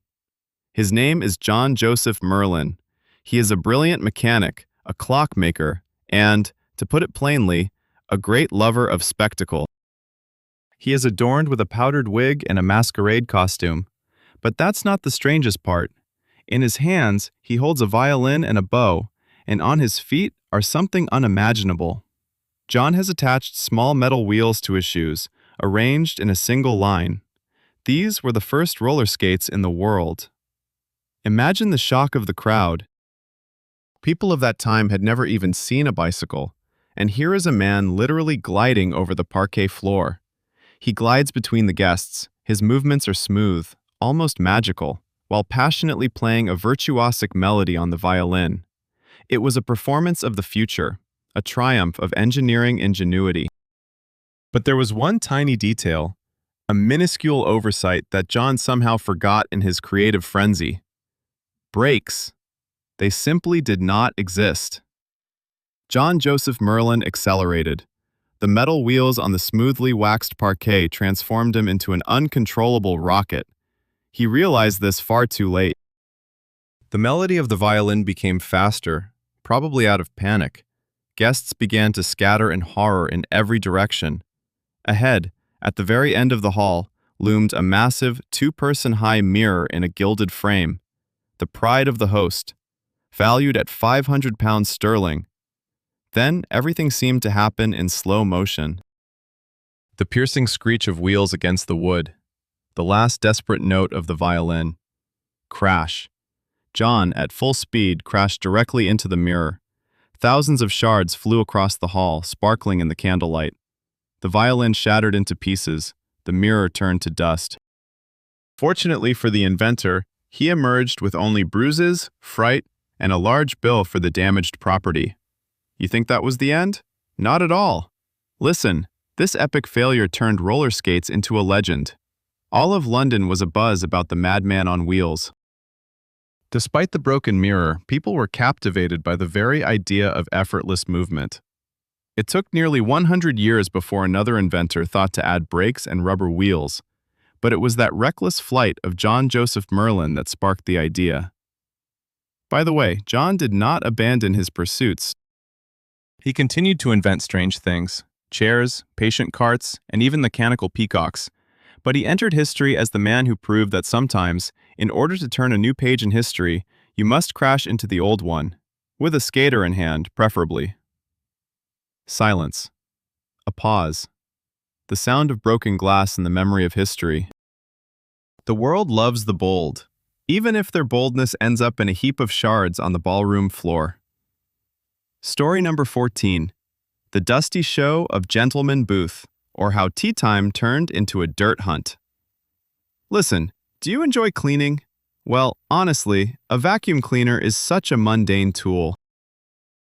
His name is John Joseph Merlin. He is a brilliant mechanic, a clockmaker, and, to put it plainly, a great lover of spectacle. He is adorned with a powdered wig and a masquerade costume. But that's not the strangest part. In his hands, he holds a violin and a bow, and on his feet are something unimaginable. John has attached small metal wheels to his shoes, arranged in a single line. These were the first roller skates in the world. Imagine the shock of the crowd. People of that time had never even seen a bicycle, and here is a man literally gliding over the parquet floor. He glides between the guests. His movements are smooth, almost magical, while passionately playing a virtuosic melody on the violin. It was a performance of the future, a triumph of engineering ingenuity. But there was one tiny detail, a minuscule oversight that John somehow forgot in his creative frenzy. Brakes. They simply did not exist. John Joseph Merlin accelerated. The metal wheels on the smoothly waxed parquet transformed him into an uncontrollable rocket. He realized this far too late. The melody of the violin became faster, probably out of panic. Guests began to scatter in horror in every direction. Ahead, at the very end of the hall, loomed a massive, two-person-high mirror in a gilded frame. The pride of the host, valued at 500 pounds sterling. Then, everything seemed to happen in slow motion. The piercing screech of wheels against the wood. The last desperate note of the violin. Crash. John, at full speed, crashed directly into the mirror. Thousands of shards flew across the hall, sparkling in the candlelight. The violin shattered into pieces. The mirror turned to dust. Fortunately for the inventor, he emerged with only bruises, fright, and a large bill for the damaged property. You think that was the end? Not at all. Listen, this epic failure turned roller skates into a legend. All of London was abuzz about the madman on wheels. Despite the broken mirror, people were captivated by the very idea of effortless movement. It took nearly 100 years before another inventor thought to add brakes and rubber wheels, but it was that reckless flight of John Joseph Merlin that sparked the idea. By the way, John did not abandon his pursuits. He continued to invent strange things, chairs, patient carts, and even mechanical peacocks. But he entered history as the man who proved that sometimes, in order to turn a new page in history, you must crash into the old one, with a skater in hand, preferably. Silence. A pause. The sound of broken glass in the memory of history. The world loves the bold, even if their boldness ends up in a heap of shards on the ballroom floor. Story number 14. The Dusty Show of Gentleman Booth, or how tea time turned into a dirt hunt. Listen, do you enjoy cleaning? Well, honestly, a vacuum cleaner is such a mundane tool.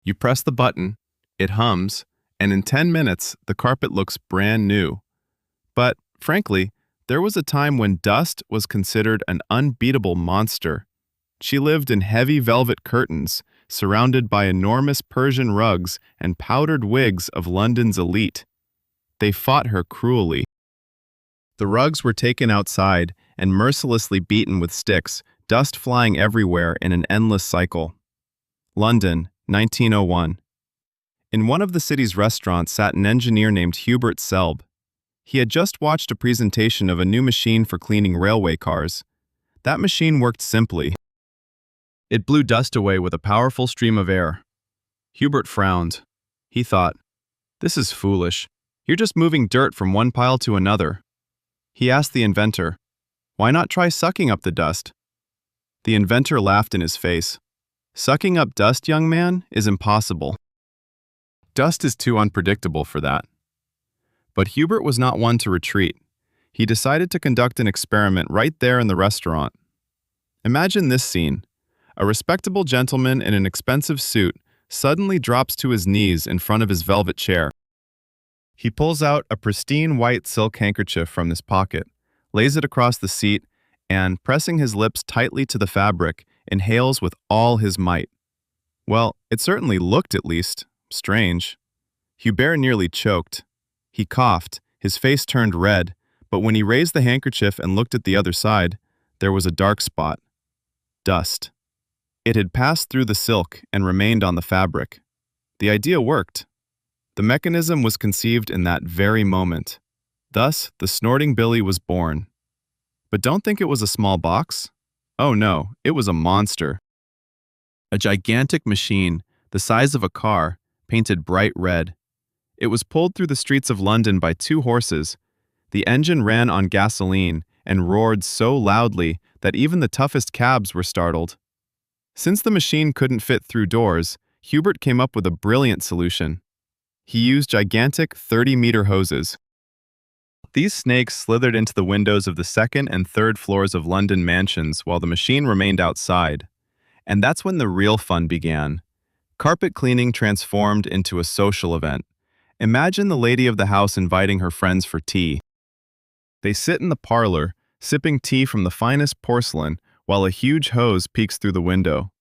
You press the button, it hums, and in 10 minutes, the carpet looks brand new. But, frankly, there was a time when dust was considered an unbeatable monster. She lived in heavy velvet curtains, surrounded by enormous Persian rugs and powdered wigs of London's elite. They fought her cruelly. The rugs were taken outside and mercilessly beaten with sticks, dust flying everywhere in an endless cycle. London, 1901. In one of the city's restaurants sat an engineer named Hubert Selb. He had just watched a presentation of a new machine for cleaning railway cars. That machine worked simply. It blew dust away with a powerful stream of air. Hubert frowned. He thought, "This is foolish. You're just moving dirt from one pile to another." He asked the inventor, "Why not try sucking up the dust?" The inventor laughed in his face. "Sucking up dust, young man, is impossible. Dust is too unpredictable for that." But Hubert was not one to retreat. He decided to conduct an experiment right there in the restaurant. Imagine this scene. A respectable gentleman in an expensive suit suddenly drops to his knees in front of his velvet chair. He pulls out a pristine white silk handkerchief from his pocket, lays it across the seat, and, pressing his lips tightly to the fabric, inhales with all his might. Well, it certainly looked, at least, strange. Hubert nearly choked. He coughed, his face turned red, but when he raised the handkerchief and looked at the other side, there was a dark spot. Dust. It had passed through the silk and remained on the fabric. The idea worked. The mechanism was conceived in that very moment. Thus, the snorting Billy was born. But don't think it was a small box. Oh no, it was a monster. A gigantic machine, the size of a car, painted bright red. It was pulled through the streets of London by 2 horses. The engine ran on gasoline and roared so loudly that even the toughest cabs were startled. Since the machine couldn't fit through doors, Hubert came up with a brilliant solution. He used gigantic 30-meter hoses. These snakes slithered into the windows of the 2nd and 3rd floors of London mansions while the machine remained outside. And that's when the real fun began. Carpet cleaning transformed into a social event. Imagine the lady of the house inviting her friends for tea. They sit in the parlor, sipping tea from the finest porcelain, while a huge hose peeks through the window.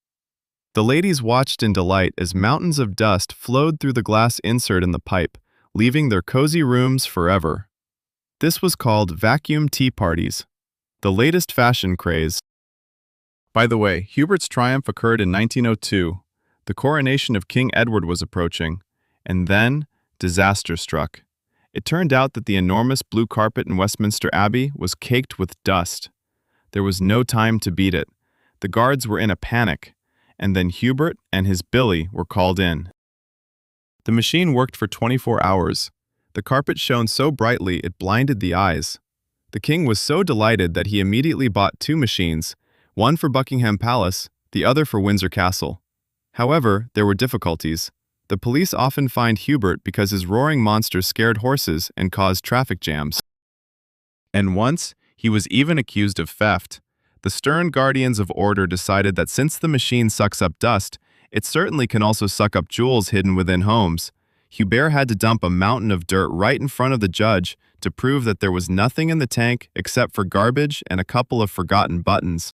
The ladies watched in delight as mountains of dust flowed through the glass insert in the pipe, leaving their cozy rooms forever. This was called vacuum tea parties, the latest fashion craze. By the way, Hubert's triumph occurred in 1902. The coronation of King Edward was approaching, and then disaster struck. It turned out that the enormous blue carpet in Westminster Abbey was caked with dust. There was no time to beat it. The guards were in a panic, and then Hubert and his Billy were called in. The machine worked for 24 hours. The carpet shone so brightly it blinded the eyes. The king was so delighted that he immediately bought 2 machines, one for Buckingham Palace, the other for Windsor Castle. However, there were difficulties. The police often fined Hubert because his roaring monster scared horses and caused traffic jams. And once, he was even accused of theft. The stern guardians of order decided that since the machine sucks up dust, it certainly can also suck up jewels hidden within homes. Hubert had to dump a mountain of dirt right in front of the judge to prove that there was nothing in the tank except for garbage and a couple of forgotten buttons.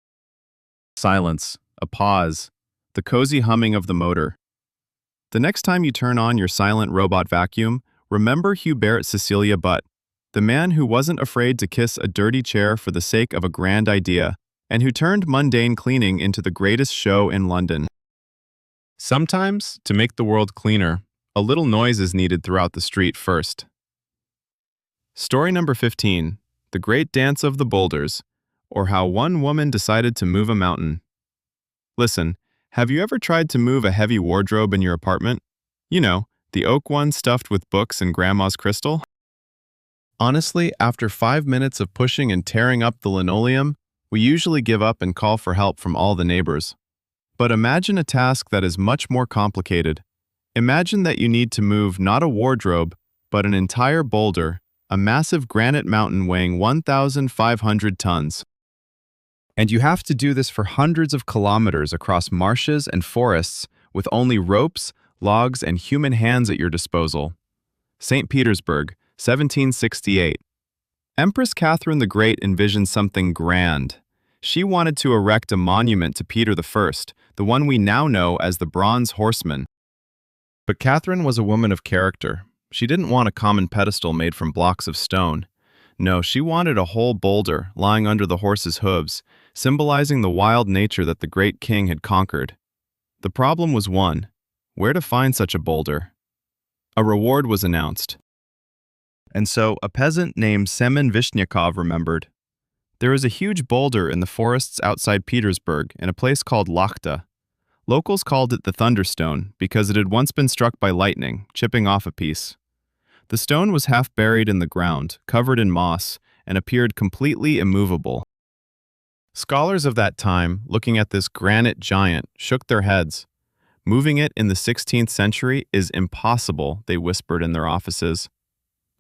Silence, a pause, the cozy humming of the motor. The next time you turn on your silent robot vacuum, remember Hubert Cecilia Butt, the man who wasn't afraid to kiss a dirty chair for the sake of a grand idea, and who turned mundane cleaning into the greatest show in London. Sometimes, to make the world cleaner, a little noise is needed throughout the street first. Story number 15, The Great Dance of the Boulders, or How One Woman Decided to Move a Mountain. Listen, have you ever tried to move a heavy wardrobe in your apartment? You know, the oak one stuffed with books and grandma's crystal? Honestly, after 5 minutes of pushing and tearing up the linoleum, we usually give up and call for help from all the neighbors. But imagine a task that is much more complicated. Imagine that you need to move not a wardrobe, but an entire boulder, a massive granite mountain weighing 1,500 tons. And you have to do this for hundreds of kilometers across marshes and forests with only ropes, logs, and human hands at your disposal. St. Petersburg, 1768. Empress Catherine the Great envisioned something grand. She wanted to erect a monument to Peter I, the one we now know as the Bronze Horseman. But Catherine was a woman of character. She didn't want a common pedestal made from blocks of stone. No, she wanted a whole boulder lying under the horse's hooves, symbolizing the wild nature that the great king had conquered. The problem was one: where to find such a boulder? A reward was announced. And so a peasant named Semen Vishnyakov remembered. There is a huge boulder in the forests outside Petersburg in a place called Lakhta. Locals called it the Thunderstone because it had once been struck by lightning, chipping off a piece. The stone was half buried in the ground, covered in moss, and appeared completely immovable. Scholars of that time, looking at this granite giant, shook their heads. Moving it in the 16th century is impossible, they whispered in their offices.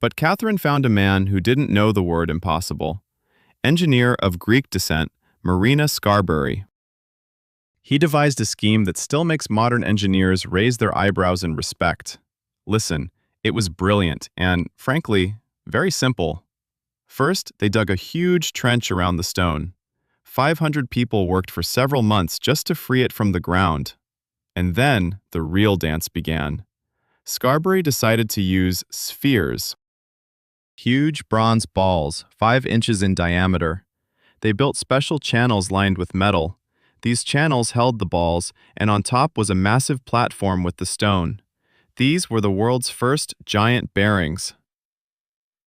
But Catherine found a man who didn't know the word impossible. Engineer of Greek descent, Marina Scarberry. He devised a scheme that still makes modern engineers raise their eyebrows in respect. Listen, it was brilliant and, frankly, very simple. First, they dug a huge trench around the stone. 500 people worked for several months just to free it from the ground. And then the real dance began. Scarberry decided to use spheres. Huge bronze balls, 5 inches in diameter. They built special channels lined with metal. These channels held the balls, and on top was a massive platform with the stone. These were the world's first giant bearings.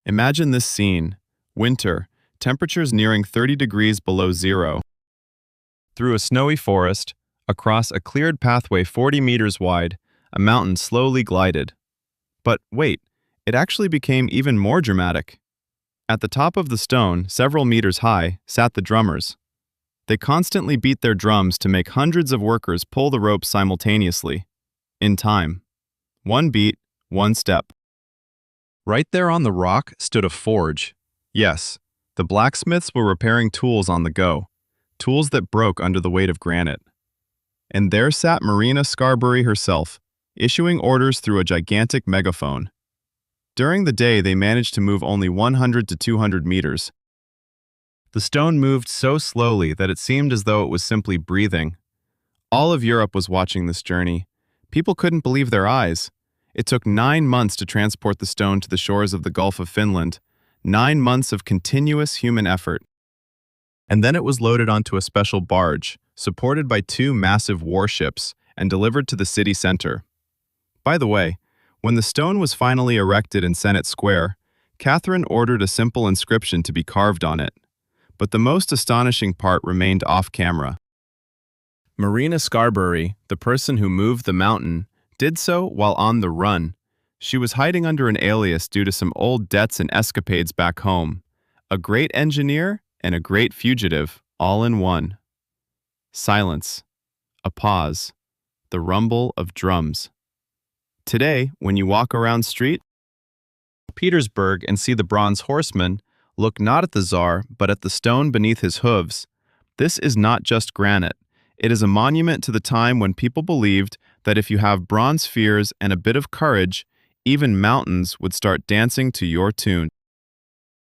Imagine this scene. Winter, temperatures nearing 30 degrees below zero. Through a snowy forest, across a cleared pathway 40 meters wide, a mountain slowly glided. But wait, it actually became even more dramatic. At the top of the stone, several meters high, sat the drummers. They constantly beat their drums to make hundreds of workers pull the ropes simultaneously. In time. One beat, one step. Right there on the rock stood a forge. Yes, the blacksmiths were repairing tools on the go, tools that broke under the weight of granite. And there sat Marina Scarberry herself, issuing orders through a gigantic megaphone. During the day, they managed to move only 100 to 200 meters. The stone moved so slowly that it seemed as though it was simply breathing. All of Europe was watching this journey. People couldn't believe their eyes. It took 9 months to transport the stone to the shores of the Gulf of Finland, 9 months of continuous human effort. And then it was loaded onto a special barge, supported by 2 massive warships, and delivered to the city center. By the way, when the stone was finally erected in Senate Square, Catherine ordered a simple inscription to be carved on it. But the most astonishing part remained off-camera. Marina Scarberry, the person who moved the mountain, did so while on the run. She was hiding under an alias due to some old debts and escapades back home. A great engineer and a great fugitive, all in one. Silence. A pause. The rumble of drums. Today, when you walk around St. Petersburg and see the Bronze Horseman, look not at the Tsar, but at the stone beneath his hooves. This is not just granite. It is a monument to the time when people believed that if you have bronze spheres and a bit of courage, even mountains would start dancing to your tune.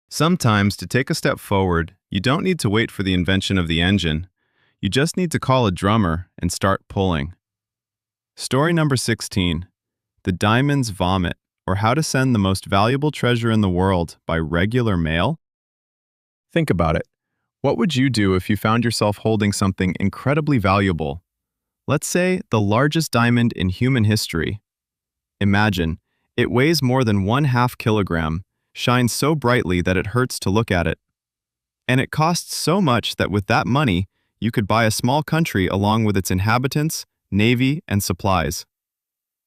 Sometimes, to take a step forward, you don't need to wait for the invention of the engine. You just need to call a drummer and start pulling. Story number 16. The Diamond's Vomit, or How to Send the Most Valuable Treasure in the World by Regular Mail? Think about it. What would you do if you found yourself holding something incredibly valuable? Let's say the largest diamond in human history. Imagine, it weighs more than 1/2 kilogram, shines so brightly that it hurts to look at it. And it costs so much that with that money, you could buy a small country along with its inhabitants, navy, and supplies.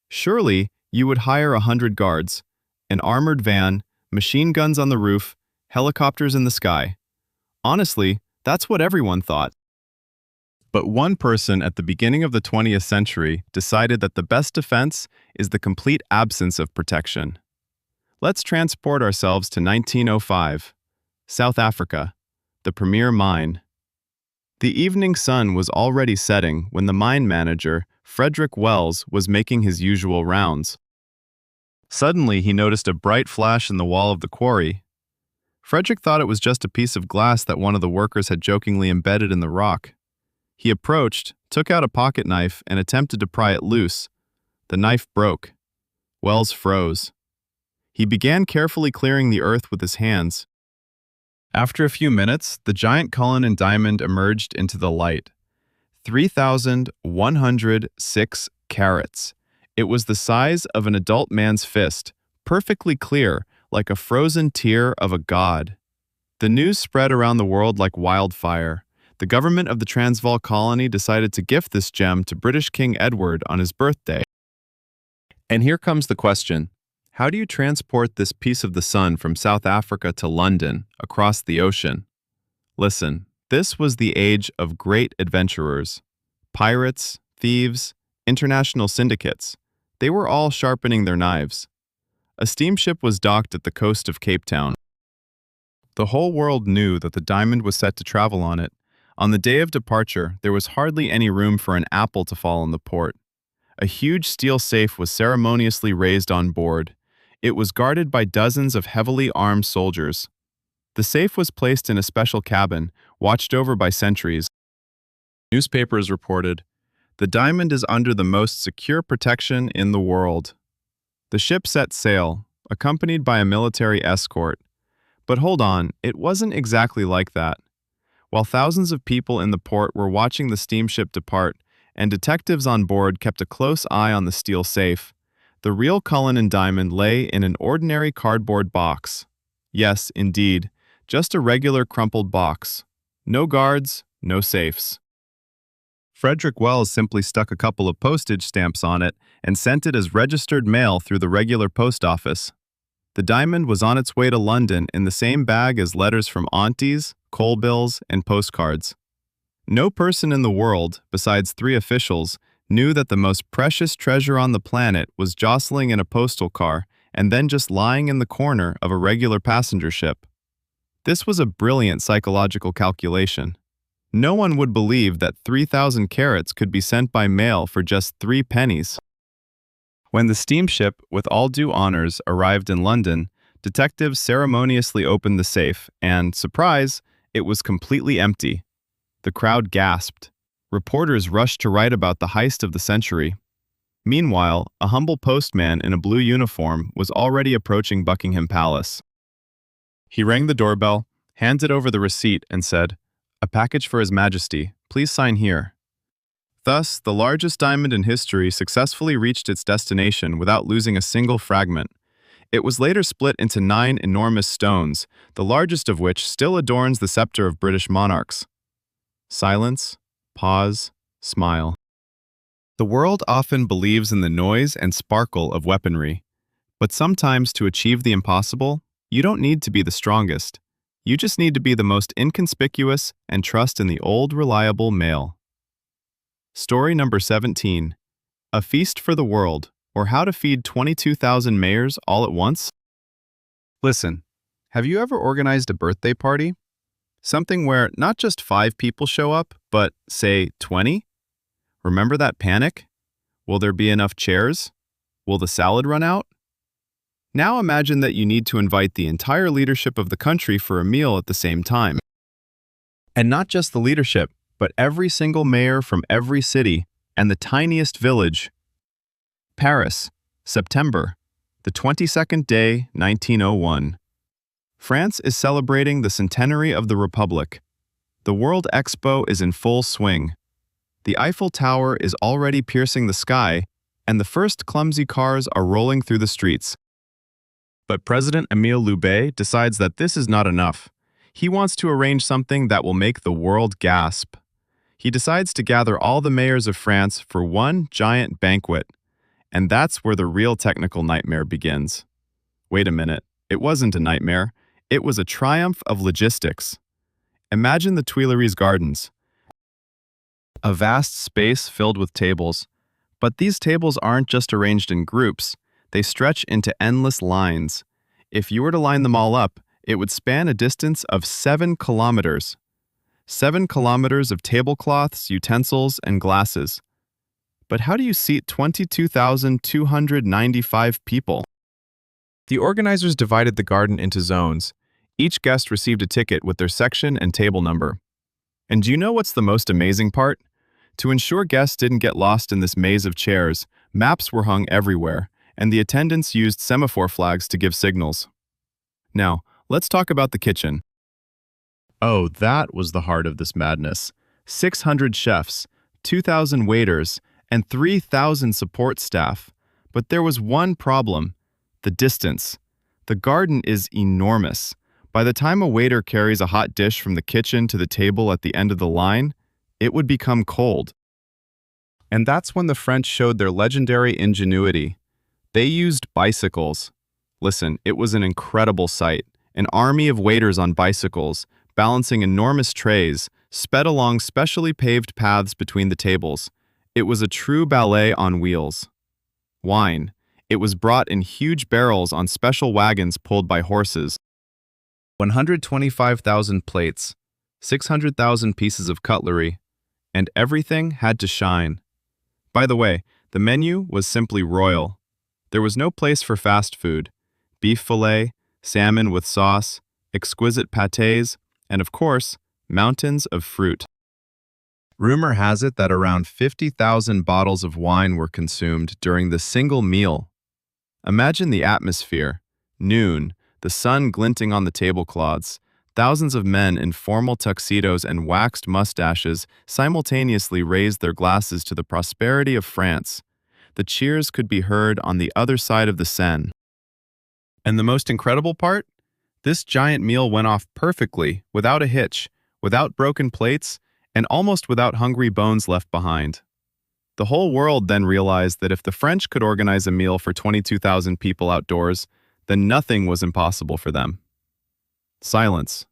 Surely, you would hire 100 guards, an armored van, machine guns on the roof, helicopters in the sky. Honestly, that's what everyone thought. But one person at the beginning of the 20th century decided that the best defense is the complete absence of protection. Let's transport ourselves to 1905, South Africa, the premier mine. The evening sun was already setting when the mine manager, Frederick Wells, was making his usual rounds. Suddenly, he noticed a bright flash in the wall of the quarry. Frederick thought it was just a piece of glass that one of the workers had jokingly embedded in the rock. He approached, took out a pocket knife, and attempted to pry it loose. The knife broke. Wells froze. He began carefully clearing the earth with his hands. After a few minutes, the giant Cullinan diamond emerged into the light. 3,106 carats. It was the size of an adult man's fist, perfectly clear, like a frozen tear of a god. The news spread around the world like wildfire. The government of the Transvaal colony decided to gift this gem to British King Edward on his birthday. And here comes the question. How do you transport this piece of the sun from South Africa to London, across the ocean? Listen, this was the age of great adventurers. Pirates, thieves, international syndicates. They were all sharpening their knives. A steamship was docked at the coast of Cape Town. The whole world knew that the diamond was set to travel on it. On the day of departure, there was hardly any room for an apple to fall in the port. A huge steel safe was ceremoniously raised on board. It was guarded by dozens of heavily armed soldiers. The safe was placed in a special cabin, watched over by sentries. Newspapers reported, "The diamond is under the most secure protection in the world." The ship set sail, accompanied by a military escort. But hold on, it wasn't exactly like that. While thousands of people in the port were watching the steamship depart, and detectives on board kept a close eye on the steel safe, the real Cullinan diamond lay in an ordinary cardboard box. Yes, indeed, just a regular crumpled box. No guards, no safes. Frederick Wells simply stuck a couple of postage stamps on it and sent it as registered mail through the regular post office. The diamond was on its way to London in the same bag as letters from aunties, coal bills, and postcards. No person in the world, besides 3 officials, knew that the most precious treasure on the planet was jostling in a postal car and then just lying in the corner of a regular passenger ship. This was a brilliant psychological calculation. No one would believe that 3,000 carats could be sent by mail for just 3 pennies. When the steamship, with all due honors, arrived in London, detectives ceremoniously opened the safe and, surprise, it was completely empty. The crowd gasped. Reporters rushed to write about the heist of the century. Meanwhile, a humble postman in a blue uniform was already approaching Buckingham Palace. He rang the doorbell, handed over the receipt, and said, "A package for His Majesty. Please sign here." Thus, the largest diamond in history successfully reached its destination without losing a single fragment. It was later split into 9 enormous stones, the largest of which still adorns the scepter of British monarchs. Silence, pause, smile. The world often believes in the noise and sparkle of weaponry, but sometimes to achieve the impossible, you don't need to be the strongest. You just need to be the most inconspicuous and trust in the old, reliable mail. Story number 17. A Feast for the World, or How to Feed 22,000 Mayors All at Once? Listen, have you ever organized a birthday party? Something where not just 5 people show up, but, say, 20? Remember that panic? Will there be enough chairs? Will the salad run out? Now imagine that you need to invite the entire leadership of the country for a meal at the same time. And not just the leadership, but every single mayor from every city and the tiniest village. Paris, September, the 22nd day, 1901. France is celebrating the centenary of the Republic. The World Expo is in full swing. The Eiffel Tower is already piercing the sky, and the first clumsy cars are rolling through the streets. But President Émile Loubet decides that this is not enough. He wants to arrange something that will make the world gasp. He decides to gather all the mayors of France for one giant banquet. And that's where the real technical nightmare begins. Wait a minute, it wasn't a nightmare. It was a triumph of logistics. Imagine the Tuileries Gardens. A vast space filled with tables. But these tables aren't just arranged in groups. They stretch into endless lines. If you were to line them all up, it would span a distance of 7 kilometers. 7 kilometers of tablecloths, utensils, and glasses. But how do you seat 22,295 people? The organizers divided the garden into zones. Each guest received a ticket with their section and table number. And do you know what's the most amazing part? To ensure guests didn't get lost in this maze of chairs, maps were hung everywhere, and the attendants used semaphore flags to give signals. Now, let's talk about the kitchen. Oh, that was the heart of this madness. 600 chefs, 2,000 waiters, and 3,000 support staff. But there was one problem: the distance. The garden is enormous. By the time a waiter carries a hot dish from the kitchen to the table at the end of the line, it would become cold. And that's when the French showed their legendary ingenuity. They used bicycles. Listen, it was an incredible sight. An army of waiters on bicycles, balancing enormous trays, sped along specially paved paths between the tables. It was a true ballet on wheels. Wine. It was brought in huge barrels on special wagons pulled by horses. 125,000 plates, 600,000 pieces of cutlery, and everything had to shine. By the way, the menu was simply royal. There was no place for fast food. Beef fillet, salmon with sauce, exquisite pâtés, and of course, mountains of fruit. Rumor has it that around 50,000 bottles of wine were consumed during the single meal. Imagine the atmosphere. Noon, the sun glinting on the tablecloths, thousands of men in formal tuxedos and waxed mustaches simultaneously raised their glasses to the prosperity of France. The cheers could be heard on the other side of the Seine. And the most incredible part? This giant meal went off perfectly, without a hitch, without broken plates, and almost without hungry bones left behind. The whole world then realized that if the French could organize a meal for 22,000 people outdoors, then nothing was impossible for them. Silence.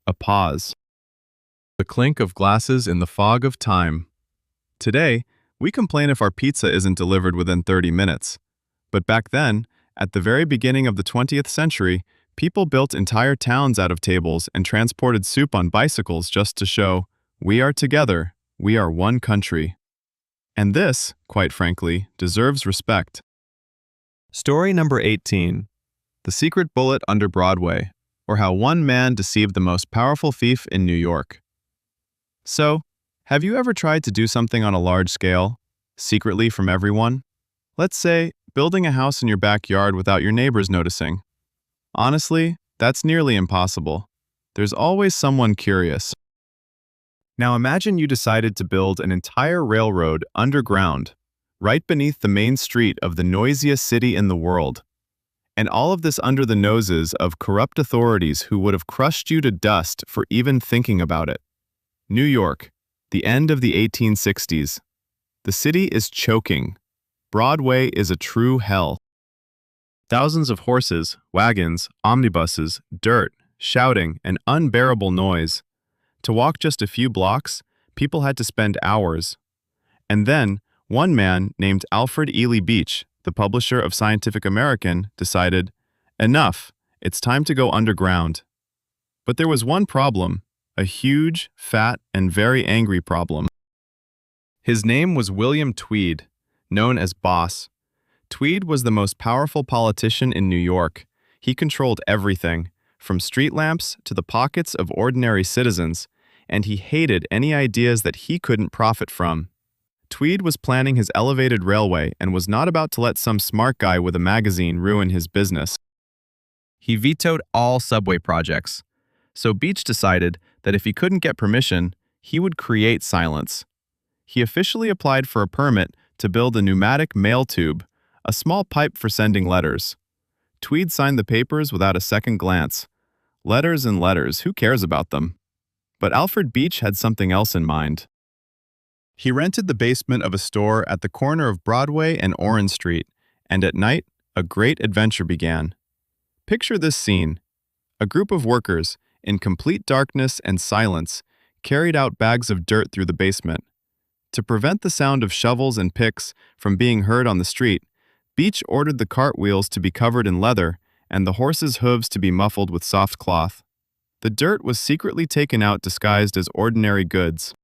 A pause. The clink of glasses in the fog of time. Today, we complain if our pizza isn't delivered within 30 minutes. But back then, at the very beginning of the 20th century, people built entire towns out of tables and transported soup on bicycles just to show, we are together, we are one country. And this, quite frankly, deserves respect. Story number 18. The Secret Bullet Under Broadway, or How One Man Deceived the Most Powerful Thief in New York. So, have you ever tried to do something on a large scale, secretly from everyone? Let's say, building a house in your backyard without your neighbors noticing. Honestly, that's nearly impossible. There's always someone curious. Now imagine you decided to build an entire railroad underground, right beneath the main street of the noisiest city in the world. And all of this under the noses of corrupt authorities who would have crushed you to dust for even thinking about it. New York, the end of the 1860s. The city is choking. Broadway is a true hell. Thousands of horses, wagons, omnibuses, dirt, shouting, and unbearable noise. To walk just a few blocks, people had to spend hours. And then, one man named Alfred Ely Beach, the publisher of Scientific American, decided, enough, it's time to go underground. But there was one problem, a huge, fat, and very angry problem. His name was William Tweed, known as Boss. Tweed was the most powerful politician in New York. He controlled everything, from street lamps to the pockets of ordinary citizens, and he hated any ideas that he couldn't profit from. Tweed was planning his elevated railway and was not about to let some smart guy with a magazine ruin his business. He vetoed all subway projects. So Beach decided that if he couldn't get permission, he would create silence. He officially applied for a permit to build a pneumatic mail tube, a small pipe for sending letters. Tweed signed the papers without a second glance. Letters and letters, who cares about them? But Alfred Beach had something else in mind. He rented the basement of a store at the corner of Broadway and Orange Street, and at night, a great adventure began. Picture this scene. A group of workers, in complete darkness and silence, carried out bags of dirt through the basement. To prevent the sound of shovels and picks from being heard on the street, Beach ordered the cartwheels to be covered in leather and the horses' hooves to be muffled with soft cloth. The dirt was secretly taken out disguised as ordinary goods.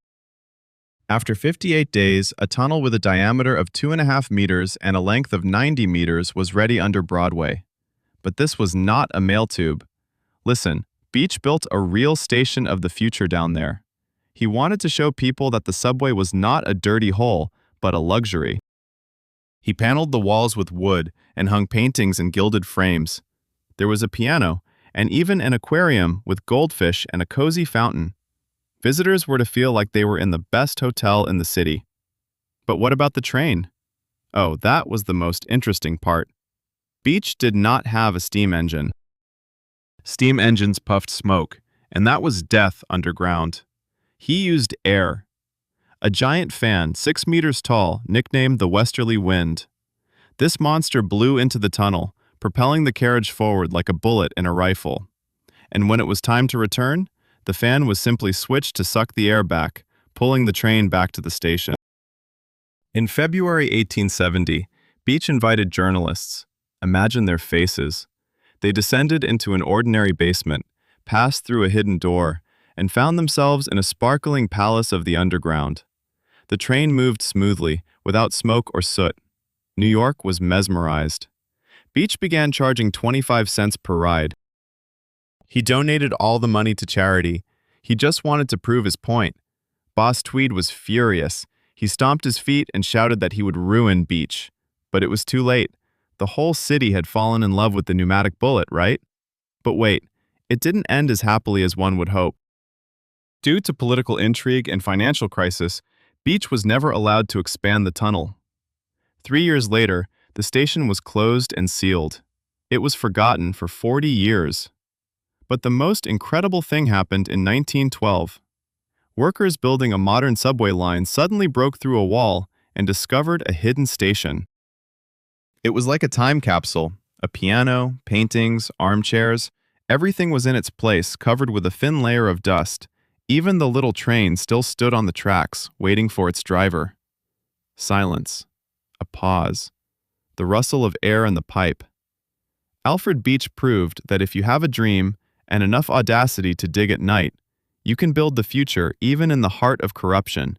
After 58 days, a tunnel with a diameter of 2.5 meters and a length of 90 meters was ready under Broadway. But this was not a mail tube. Listen, Beach built a real station of the future down there. He wanted to show people that the subway was not a dirty hole, but a luxury. He paneled the walls with wood and hung paintings in gilded frames. There was a piano, and even an aquarium with goldfish and a cozy fountain. Visitors were to feel like they were in the best hotel in the city. But what about the train? Oh, that was the most interesting part. Beach did not have a steam engine. Steam engines puffed smoke, and that was death underground. He used air. A giant fan, 6 meters tall, nicknamed the Westerly Wind. This monster blew into the tunnel, propelling the carriage forward like a bullet in a rifle. And when it was time to return, the fan was simply switched to suck the air back, pulling the train back to the station. In February 1870, Beach invited journalists. Imagine their faces. They descended into an ordinary basement, passed through a hidden door, and found themselves in a sparkling palace of the underground. The train moved smoothly, without smoke or soot. New York was mesmerized. Beach began charging 25 cents per ride. He donated all the money to charity. He just wanted to prove his point. Boss Tweed was furious. He stomped his feet and shouted that he would ruin Beach. But it was too late. The whole city had fallen in love with the pneumatic bullet, right? But wait, it didn't end as happily as one would hope. Due to political intrigue and financial crisis, Beach was never allowed to expand the tunnel. 3 years later, the station was closed and sealed. It was forgotten for 40 years. But the most incredible thing happened in 1912. Workers building a modern subway line suddenly broke through a wall and discovered a hidden station. It was like a time capsule. A piano, paintings, armchairs, everything was in its place, covered with a thin layer of dust. Even the little train still stood on the tracks, waiting for its driver. Silence. A pause. The rustle of air in the pipe. Alfred Beach proved that if you have a dream and enough audacity to dig at night, you can build the future even in the heart of corruption.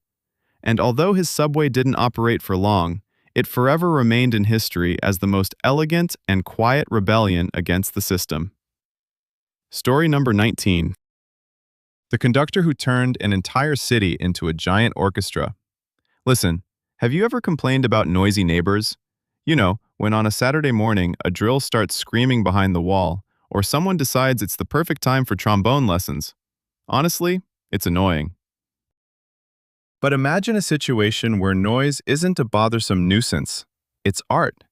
And although his subway didn't operate for long, it forever remained in history as the most elegant and quiet rebellion against the system. Story number 19. The conductor who turned an entire city into a giant orchestra. Listen, have you ever complained about noisy neighbors? You know, when on a Saturday morning a drill starts screaming behind the wall, or someone decides it's the perfect time for trombone lessons. Honestly, it's annoying. But imagine a situation where noise isn't a bothersome nuisance. It's art.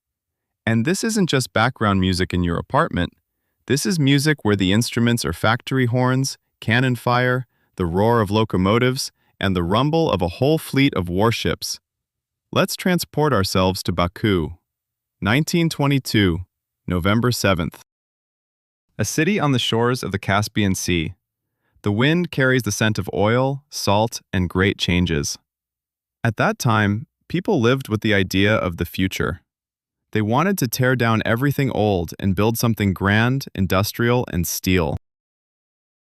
And this isn't just background music in your apartment. This is music where the instruments are factory horns, cannon fire, the roar of locomotives, and the rumble of a whole fleet of warships. Let's transport ourselves to Baku. 1922, November 7th. A city on the shores of the Caspian Sea. The wind carries the scent of oil, salt, and great changes. At that time, people lived with the idea of the future. They wanted to tear down everything old and build something grand, industrial, and steel.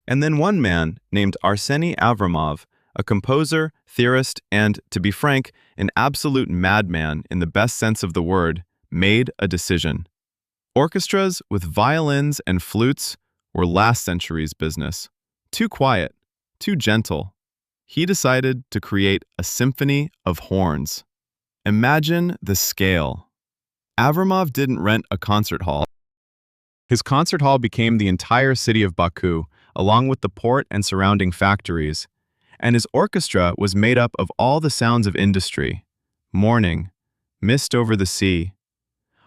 And then one man, named Arseny Avramov, a composer, theorist, and, to be frank, an absolute madman in the best sense of the word, made a decision. Orchestras with violins and flutes were last century's business. Too quiet, too gentle. He decided to create a symphony of horns. Imagine the scale. Avramov didn't rent a concert hall. His concert hall became the entire city of Baku, along with the port and surrounding factories. And his orchestra was made up of all the sounds of industry. Morning, mist over the sea.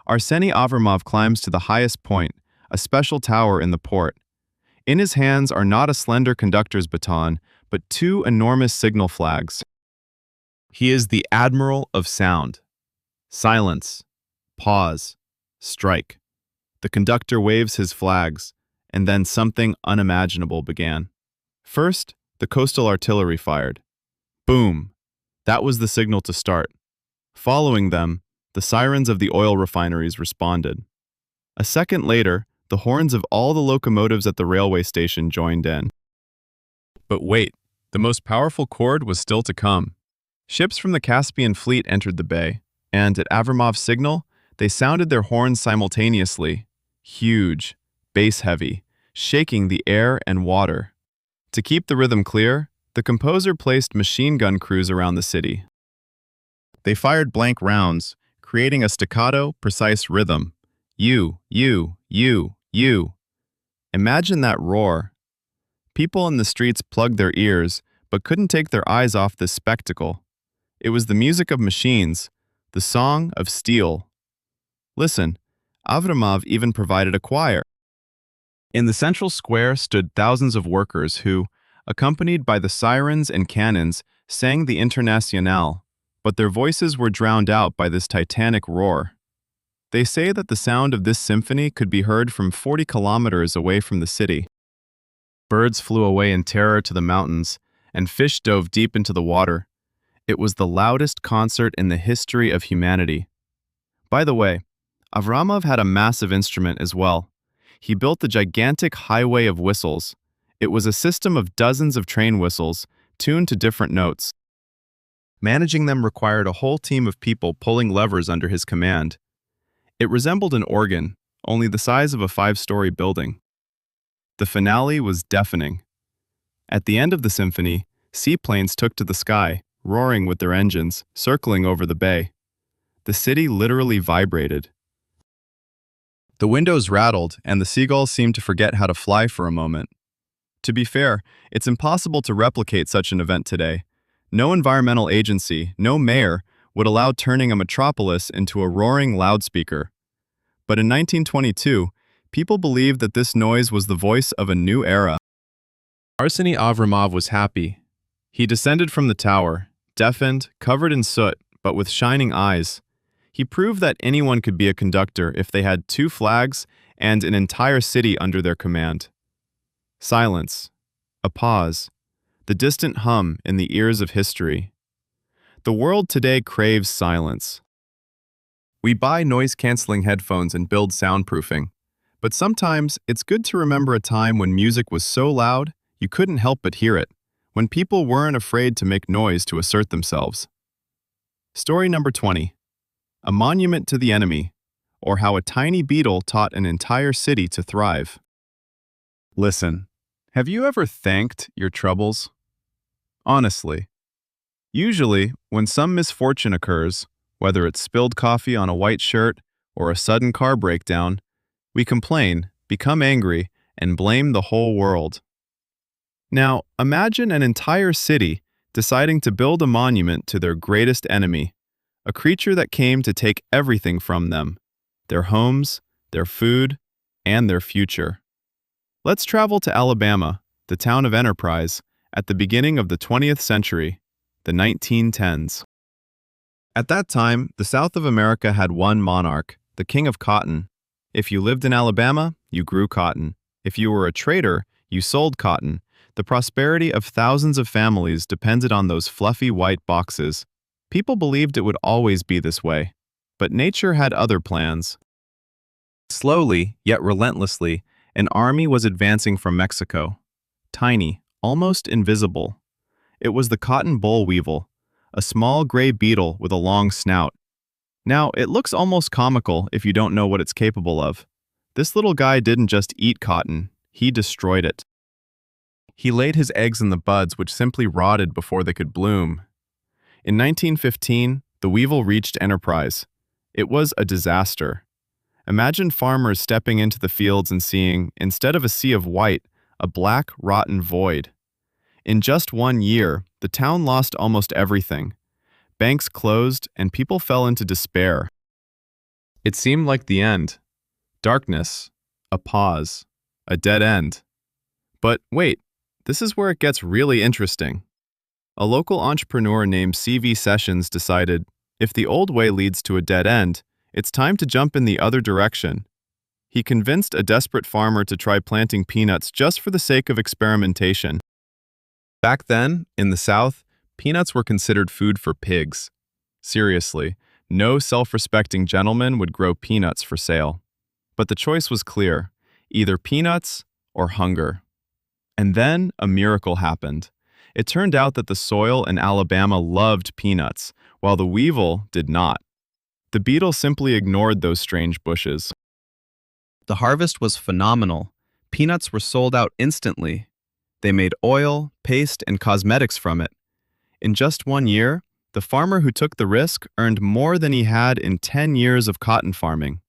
Arseny Avramov climbs to the highest point, a special tower in the port. In his hands are not a slender conductor's baton, but 2 enormous signal flags. He is the admiral of sound. Silence. Pause. Strike. The conductor waves his flags, and then something unimaginable began. First, the coastal artillery fired. Boom! That was the signal to start. Following them, the sirens of the oil refineries responded. A second later, the horns of all the locomotives at the railway station joined in. But wait, the most powerful chord was still to come. Ships from the Caspian fleet entered the bay, and at Avramov's signal, they sounded their horns simultaneously. huge, bass-heavy, shaking the air and water. To keep the rhythm clear, the composer placed machine gun crews around the city. They fired blank rounds, creating a staccato, precise rhythm. You, you, you, you. Imagine that roar. People in the streets plugged their ears, but couldn't take their eyes off this spectacle. It was the music of machines, the song of steel. Listen, Avramov even provided a choir. In the central square stood thousands of workers who, accompanied by the sirens and cannons, sang the Internationale, but their voices were drowned out by this titanic roar. They say that the sound of this symphony could be heard from 40 kilometers away from the city. Birds flew away in terror to the mountains, and fish dove deep into the water. It was the loudest concert in the history of humanity. By the way, Avramov had a massive instrument as well. He built the gigantic highway of whistles. It was a system of dozens of train whistles, tuned to different notes. Managing them required a whole team of people pulling levers under his command. It resembled an organ, only the size of a 5-story building. The finale was deafening. At the end of the symphony, seaplanes took to the sky, roaring with their engines, circling over the bay. The city literally vibrated. The windows rattled, and the seagulls seemed to forget how to fly for a moment. To be fair, it's impossible to replicate such an event today. No environmental agency, no mayor, would allow turning a metropolis into a roaring loudspeaker. But in 1922, people believed that this noise was the voice of a new era. Arseny Avramov was happy. He descended from the tower, deafened, covered in soot, but with shining eyes. He proved that anyone could be a conductor if they had 2 flags and an entire city under their command. Silence. A pause. The distant hum in the ears of history. The world today craves silence. We buy noise-canceling headphones and build soundproofing, but sometimes it's good to remember a time when music was so loud you couldn't help but hear it, when people weren't afraid to make noise to assert themselves. Story number 20. A monument to the enemy, or how a tiny beetle taught an entire city to thrive. Listen, have you ever thanked your troubles? Honestly. Usually, when some misfortune occurs, whether it's spilled coffee on a white shirt or a sudden car breakdown, we complain, become angry, and blame the whole world. Now, imagine an entire city deciding to build a monument to their greatest enemy, a creature that came to take everything from them, their homes, their food, and their future. Let's travel to Alabama, the town of Enterprise, at the beginning of the 20th century, the 1910s. At that time, the South of America had one monarch, the King of Cotton. If you lived in Alabama, you grew cotton. If you were a trader, you sold cotton. The prosperity of thousands of families depended on those fluffy white boxes. People believed it would always be this way. But nature had other plans. Slowly, yet relentlessly, an army was advancing from Mexico. Tiny, almost invisible. It was the cotton boll weevil, a small gray beetle with a long snout. Now, it looks almost comical if you don't know what it's capable of. This little guy didn't just eat cotton, he destroyed it. He laid his eggs in the buds which simply rotted before they could bloom. In 1915, the weevil reached Enterprise. It was a disaster. Imagine farmers stepping into the fields and seeing, instead of a sea of white, a black, rotten void. In just 1 year, the town lost almost everything. Banks closed, and people fell into despair. It seemed like the end. Darkness, a pause, a dead end. But wait, this is where it gets really interesting. A local entrepreneur named C.V. Sessions decided, if the old way leads to a dead end, it's time to jump in the other direction. He convinced a desperate farmer to try planting peanuts just for the sake of experimentation. Back then, in the South, peanuts were considered food for pigs. Seriously, no self-respecting gentleman would grow peanuts for sale. But the choice was clear, either peanuts or hunger. And then a miracle happened. It turned out that the soil in Alabama loved peanuts, while the weevil did not. The beetle simply ignored those strange bushes. The harvest was phenomenal. Peanuts were sold out instantly. They made oil, paste, and cosmetics from it. In just 1 year, the farmer who took the risk earned more than he had in 10 years of cotton farming.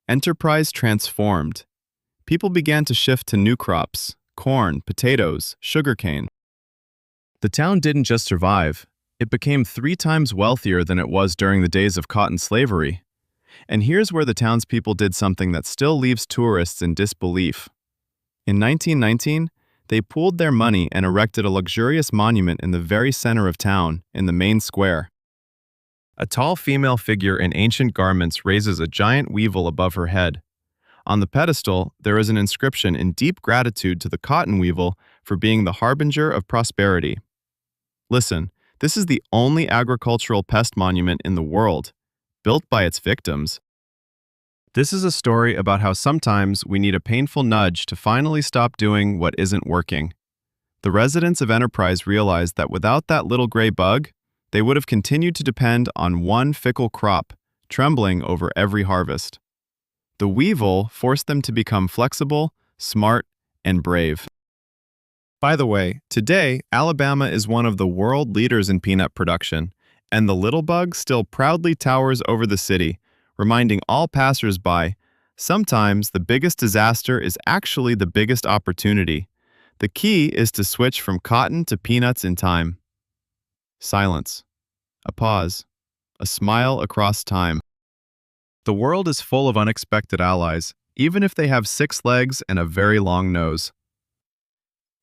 Enterprise transformed. People began to shift to new crops: corn, potatoes, sugarcane. The town didn't just survive, it became 3 times wealthier than it was during the days of cotton slavery. And here's where the townspeople did something that still leaves tourists in disbelief. In 1919, they pooled their money and erected a luxurious monument in the very center of town, in the main square. A tall female figure in ancient garments raises a giant weevil above her head. On the pedestal, there is an inscription in deep gratitude to the cotton weevil for being the harbinger of prosperity. Listen, this is the only agricultural pest monument in the world, built by its victims. This is a story about how sometimes we need a painful nudge to finally stop doing what isn't working. The residents of Enterprise realized that without that little gray bug, they would have continued to depend on one fickle crop, trembling over every harvest. The weevil forced them to become flexible, smart, and brave. By the way, today, Alabama is one of the world leaders in peanut production, and the little bug still proudly towers over the city, reminding all passers-by, sometimes the biggest disaster is actually the biggest opportunity. The key is to switch from cotton to peanuts in time. Silence. A pause. A smile across time. The world is full of unexpected allies, even if they have 6 legs and a very long nose.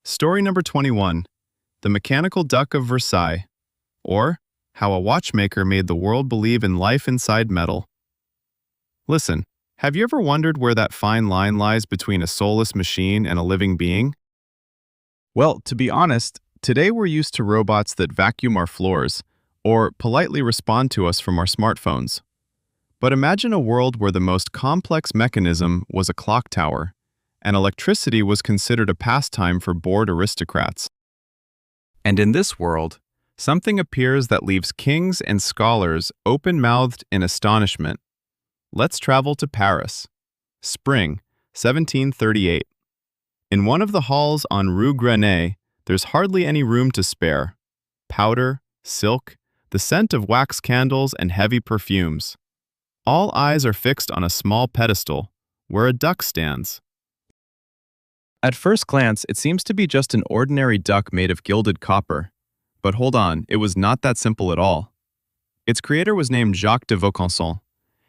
Story number 21. The Mechanical Duck of Versailles, or How a Watchmaker Made the World Believe in Life Inside Metal. Listen, have you ever wondered where that fine line lies between a soulless machine and a living being? Well, to be honest, today we're used to robots that vacuum our floors, or politely respond to us from our smartphones. But imagine a world where the most complex mechanism was a clock tower, and electricity was considered a pastime for bored aristocrats. And in this world, something appears that leaves kings and scholars open-mouthed in astonishment. Let's travel to Paris. Spring, 1738. In one of the halls on Rue Grenelle, there's hardly any room to spare. Powder, silk, the scent of wax candles, and heavy perfumes. All eyes are fixed on a small pedestal, where a duck stands. At first glance, it seems to be just an ordinary duck made of gilded copper. But hold on, it was not that simple at all. Its creator was named Jacques de Vaucanson.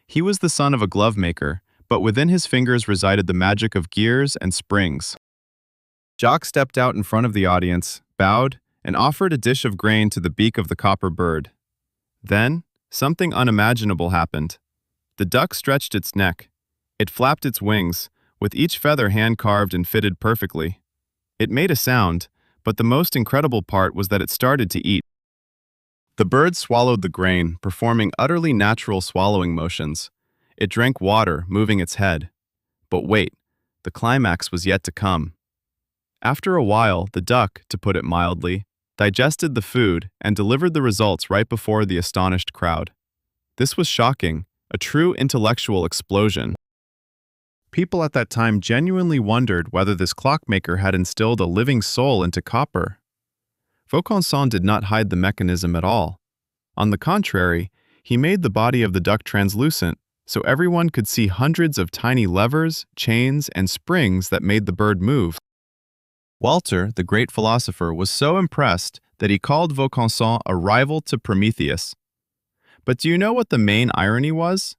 He was the son of a glove maker, but within his fingers resided the magic of gears and springs. Jacques stepped out in front of the audience, bowed, and offered a dish of grain to the beak of the copper bird. Then, something unimaginable happened. The duck stretched its neck. It flapped its wings, with each feather hand-carved and fitted perfectly. It made a sound, but the most incredible part was that it started to eat. The bird swallowed the grain, performing utterly natural swallowing motions. It drank water, moving its head. But wait, the climax was yet to come. After a while, the duck, to put it mildly, digested the food and delivered the results right before the astonished crowd. This was shocking, a true intellectual explosion. People at that time genuinely wondered whether this clockmaker had instilled a living soul into copper. Vaucanson did not hide the mechanism at all. On the contrary, he made the body of the duck translucent, so everyone could see hundreds of tiny levers, chains, and springs that made the bird move. Walter, the great philosopher, was so impressed that he called Vaucanson a rival to Prometheus. But do you know what the main irony was?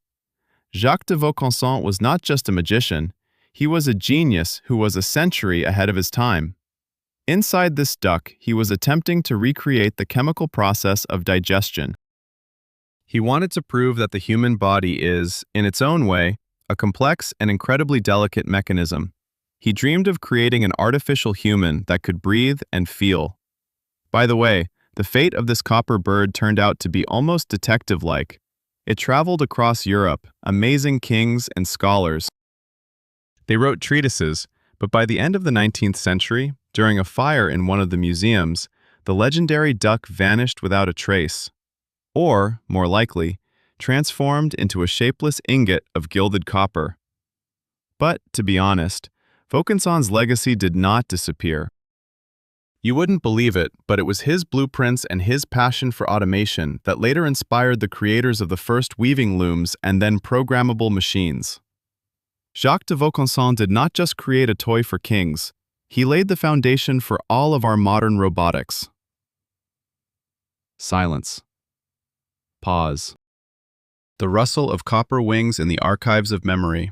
Jacques de Vaucanson was not just a magician, he was a genius who was a century ahead of his time. Inside this duck, he was attempting to recreate the chemical process of digestion. He wanted to prove that the human body is, in its own way, a complex and incredibly delicate mechanism. He dreamed of creating an artificial human that could breathe and feel. By the way, the fate of this copper bird turned out to be almost detective-like. It traveled across Europe, amazing kings and scholars. They wrote treatises, but by the end of the 19th century, during a fire in one of the museums, the legendary duck vanished without a trace. Or, more likely, transformed into a shapeless ingot of gilded copper. But, to be honest, Vaucanson's legacy did not disappear. You wouldn't believe it, but it was his blueprints and his passion for automation that later inspired the creators of the first weaving looms and then programmable machines. Jacques de Vaucanson did not just create a toy for kings, he laid the foundation for all of our modern robotics. Silence. Pause. The rustle of copper wings in the archives of memory.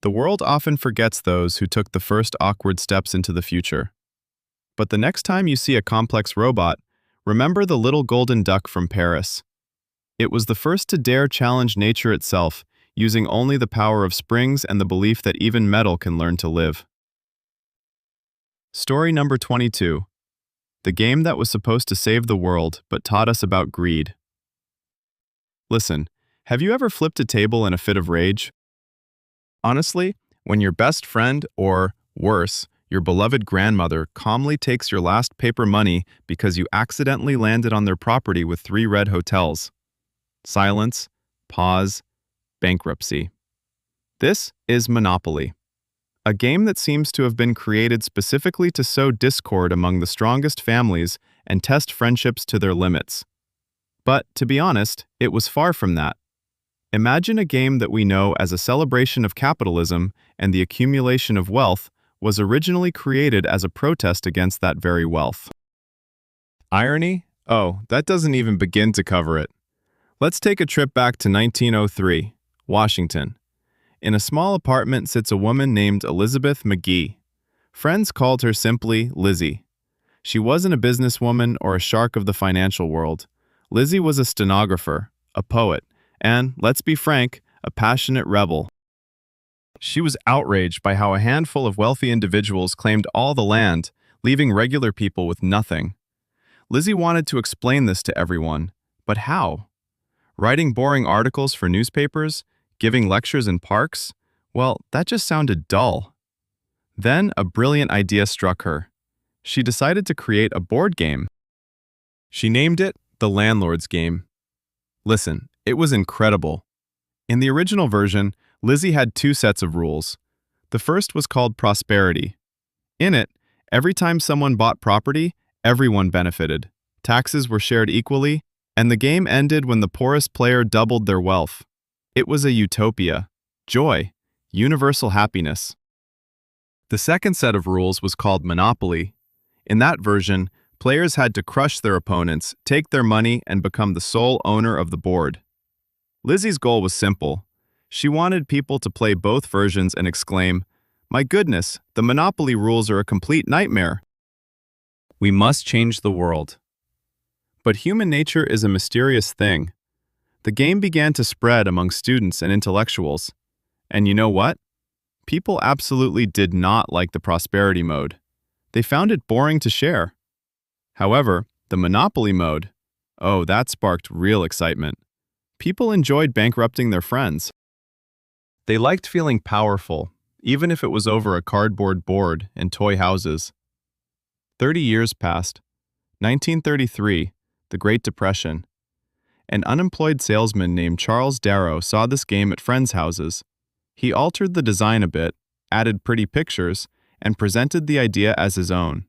The world often forgets those who took the first awkward steps into the future. But the next time you see a complex robot, remember the little golden duck from Paris. It was the first to dare challenge nature itself, using only the power of springs and the belief that even metal can learn to live. Story number 22. The game that was supposed to save the world but taught us about greed. Listen, have you ever flipped a table in a fit of rage? Honestly, when your best friend, or worse, your beloved grandmother calmly takes your last paper money because you accidentally landed on their property with 3 red hotels. Silence, pause, bankruptcy. This is Monopoly, a game that seems to have been created specifically to sow discord among the strongest families and test friendships to their limits. But, to be honest, it was far from that. Imagine a game that we know as a celebration of capitalism and the accumulation of wealth was originally created as a protest against that very wealth. Irony? Oh, that doesn't even begin to cover it. Let's take a trip back to 1903, Washington. In a small apartment sits a woman named Elizabeth McGee. Friends called her simply Lizzie. She wasn't a businesswoman or a shark of the financial world. Lizzie was a stenographer, a poet, and, let's be frank, a passionate rebel. She was outraged by how a handful of wealthy individuals claimed all the land, leaving regular people with nothing. Lizzie wanted to explain this to everyone, but how? Writing boring articles for newspapers? Giving lectures in parks? Well, that just sounded dull. Then a brilliant idea struck her. She decided to create a board game. She named it the Landlord's Game. Listen, it was incredible. In the original version, Lizzie had 2 sets of rules. The first was called Prosperity. In it, every time someone bought property, everyone benefited. Taxes were shared equally, and the game ended when the poorest player doubled their wealth. It was a utopia, joy, universal happiness. The second set of rules was called Monopoly. In that version, players had to crush their opponents, take their money, and become the sole owner of the board. Lizzie's goal was simple. She wanted people to play both versions and exclaim, "My goodness, the Monopoly rules are a complete nightmare. We must change the world." But human nature is a mysterious thing. The game began to spread among students and intellectuals. And you know what? People absolutely did not like the prosperity mode. They found it boring to share. However, the Monopoly mode, oh, that sparked real excitement. People enjoyed bankrupting their friends. They liked feeling powerful, even if it was over a cardboard board and toy houses. 30 years passed. 1933, the Great Depression. An unemployed salesman named Charles Darrow saw this game at friends' houses. He altered the design a bit, added pretty pictures, and presented the idea as his own.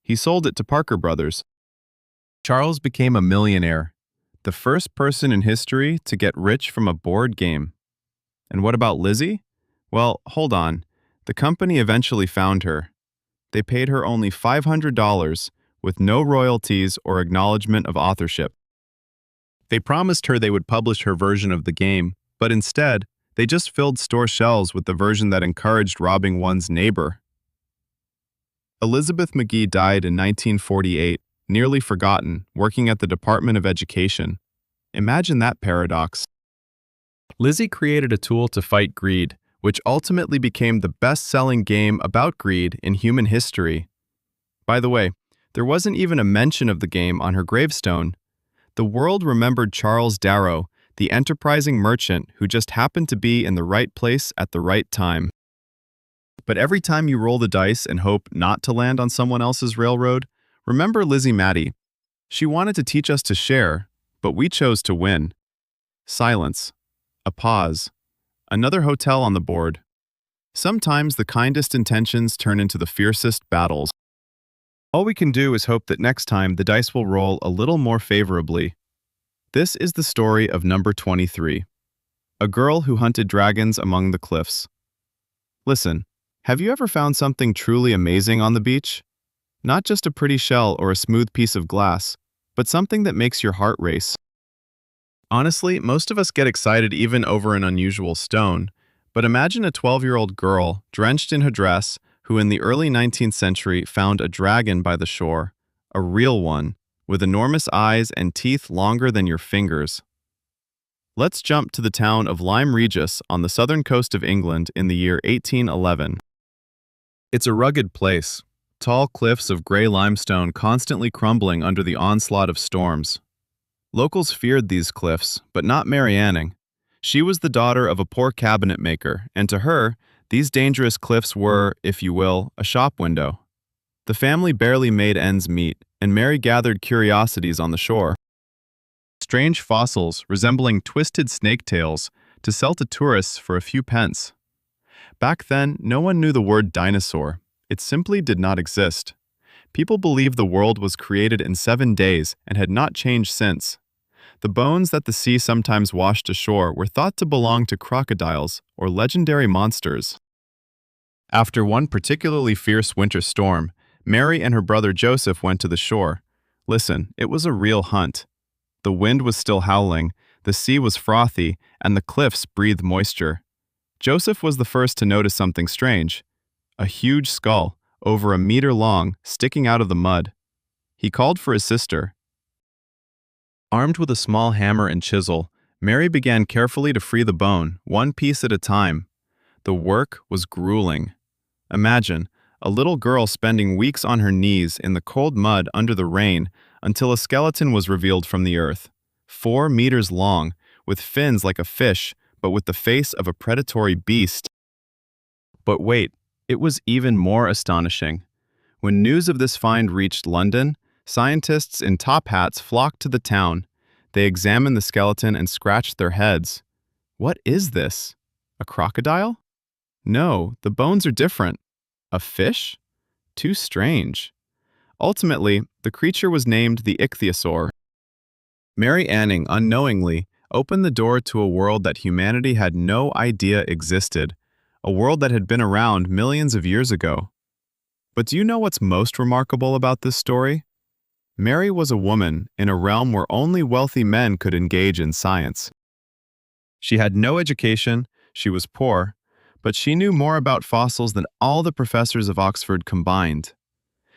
He sold it to Parker Brothers. Charles became a millionaire, the first person in history to get rich from a board game. And what about Lizzie? Well, hold on. The company eventually found her. They paid her only $500 with no royalties or acknowledgement of authorship. They promised her they would publish her version of the game, but instead, they just filled store shelves with the version that encouraged robbing one's neighbor. Elizabeth McGee died in 1948, nearly forgotten, working at the Department of Education. Imagine that paradox. Lizzie created a tool to fight greed, which ultimately became the best-selling game about greed in human history. By the way, there wasn't even a mention of the game on her gravestone. The world remembered Charles Darrow, the enterprising merchant who just happened to be in the right place at the right time. But every time you roll the dice and hope not to land on someone else's railroad, remember Lizzie Maddie. She wanted to teach us to share, but we chose to win. Silence. A pause. Another hotel on the board. Sometimes the kindest intentions turn into the fiercest battles. All we can do is hope that next time the dice will roll a little more favorably. This is the story of number 23, a girl who hunted dragons among the cliffs. Listen, have you ever found something truly amazing on the beach? Not just a pretty shell or a smooth piece of glass, but something that makes your heart race. Honestly, most of us get excited even over an unusual stone, but imagine a 12-year-old girl, drenched in her dress, who in the early 19th century found a dragon by the shore, a real one, with enormous eyes and teeth longer than your fingers. Let's jump to the town of Lyme Regis on the southern coast of England in the year 1811. It's a rugged place, tall cliffs of gray limestone constantly crumbling under the onslaught of storms. Locals feared these cliffs, but not Mary Anning. She was the daughter of a poor cabinet maker, and to her, these dangerous cliffs were, if you will, a shop window. The family barely made ends meet, and Mary gathered curiosities on the shore. Strange fossils resembling twisted snake tails to sell to tourists for a few pence. Back then, no one knew the word dinosaur. It simply did not exist. People believed the world was created in 7 days and had not changed since. The bones that the sea sometimes washed ashore were thought to belong to crocodiles or legendary monsters. After one particularly fierce winter storm, Mary and her brother Joseph went to the shore. Listen, it was a real hunt. The wind was still howling, the sea was frothy, and the cliffs breathed moisture. Joseph was the first to notice something strange. A huge skull, over a meter long, sticking out of the mud. He called for his sister. Armed with a small hammer and chisel, Mary began carefully to free the bone, one piece at a time. The work was grueling. Imagine, a little girl spending weeks on her knees in the cold mud under the rain until a skeleton was revealed from the earth. 4 meters long, with fins like a fish, but with the face of a predatory beast. But wait, it was even more astonishing. When news of this find reached London, scientists in top hats flocked to the town. They examined the skeleton and scratched their heads. What is this? A crocodile? No, the bones are different. A fish? Too strange. Ultimately, the creature was named the ichthyosaur. Mary Anning unknowingly opened the door to a world that humanity had no idea existed, a world that had been around millions of years ago. But do you know what's most remarkable about this story? Mary was a woman in a realm where only wealthy men could engage in science. She had no education, she was poor, but she knew more about fossils than all the professors of Oxford combined.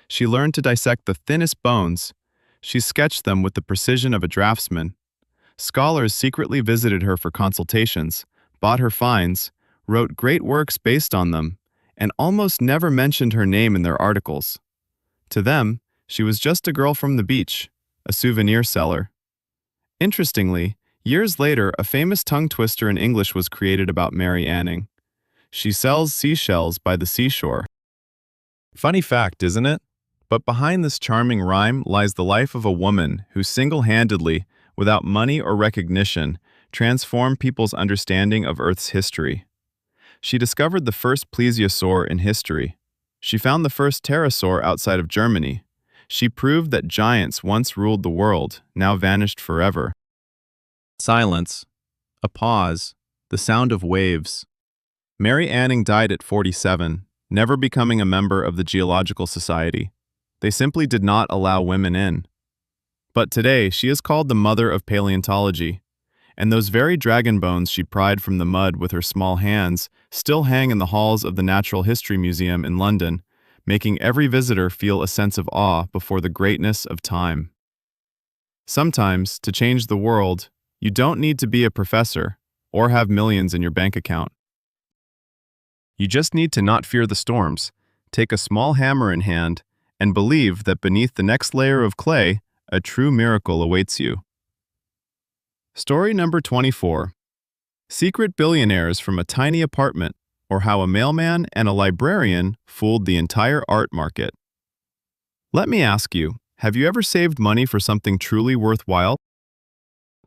She learned to dissect the thinnest bones. She sketched them with the precision of a draftsman. Scholars secretly visited her for consultations, bought her finds, wrote great works based on them, and almost never mentioned her name in their articles. To them, she was just a girl from the beach, a souvenir seller. Interestingly, years later, a famous tongue twister in English was created about Mary Anning. She sells seashells by the seashore. Funny fact, isn't it? But behind this charming rhyme lies the life of a woman who single-handedly, without money or recognition, transformed people's understanding of Earth's history. She discovered the first plesiosaur in history. She found the first pterosaur outside of Germany. She proved that giants once ruled the world, now vanished forever. Silence. A pause. The sound of waves. Mary Anning died at 47, never becoming a member of the Geological Society. They simply did not allow women in. But today, she is called the mother of paleontology, and those very dragon bones she pried from the mud with her small hands still hang in the halls of the Natural History Museum in London, making every visitor feel a sense of awe before the greatness of time. Sometimes, to change the world, you don't need to be a professor or have millions in your bank account. You just need to not fear the storms, take a small hammer in hand, and believe that beneath the next layer of clay, a true miracle awaits you. Story number 24. Secret Billionaires from a Tiny Apartment, or How a Mailman and a Librarian Fooled the Entire Art Market. Let me ask you, have you ever saved money for something truly worthwhile?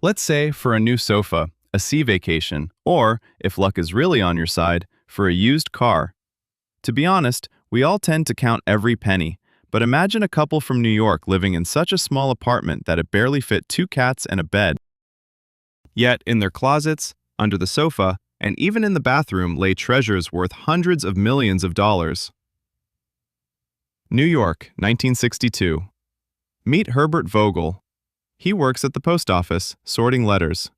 Let's say for a new sofa, a sea vacation, or, if luck is really on your side, for a used car. To be honest, we all tend to count every penny, but imagine a couple from New York living in such a small apartment that it barely fit two cats and a bed. Yet, in their closets, under the sofa, and even in the bathroom lay treasures worth hundreds of millions of dollars. New York, 1962. Meet Herbert Vogel. He works at the post office, sorting letters.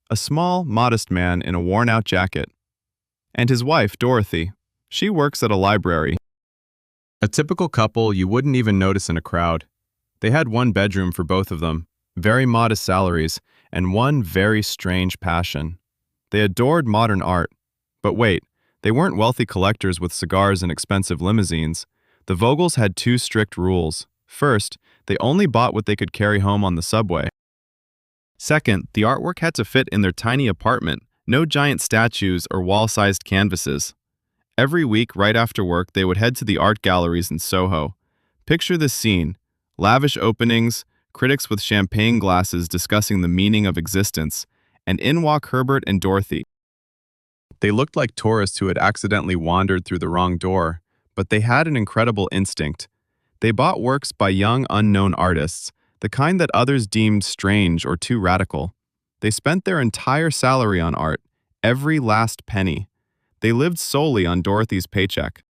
A small, modest man in a worn-out jacket. And his wife, Dorothy. She works at a library. A typical couple you wouldn't even notice in a crowd. They had one bedroom for both of them, very modest salaries, and one very strange passion. They adored modern art. But wait, they weren't wealthy collectors with cigars and expensive limousines. The Vogels had two strict rules. First, they only bought what they could carry home on the subway. Second, the artwork had to fit in their tiny apartment, no giant statues or wall-sized canvases. Every week, right after work, they would head to the art galleries in Soho. Picture this scene: lavish openings, critics with champagne glasses discussing the meaning of existence, and in walk Herbert and Dorothy. They looked like tourists who had accidentally wandered through the wrong door, but they had an incredible instinct. They bought works by young, unknown artists, the kind that others deemed strange or too radical. They spent their entire salary on art, every last penny. They lived solely on Dorothy's paycheck.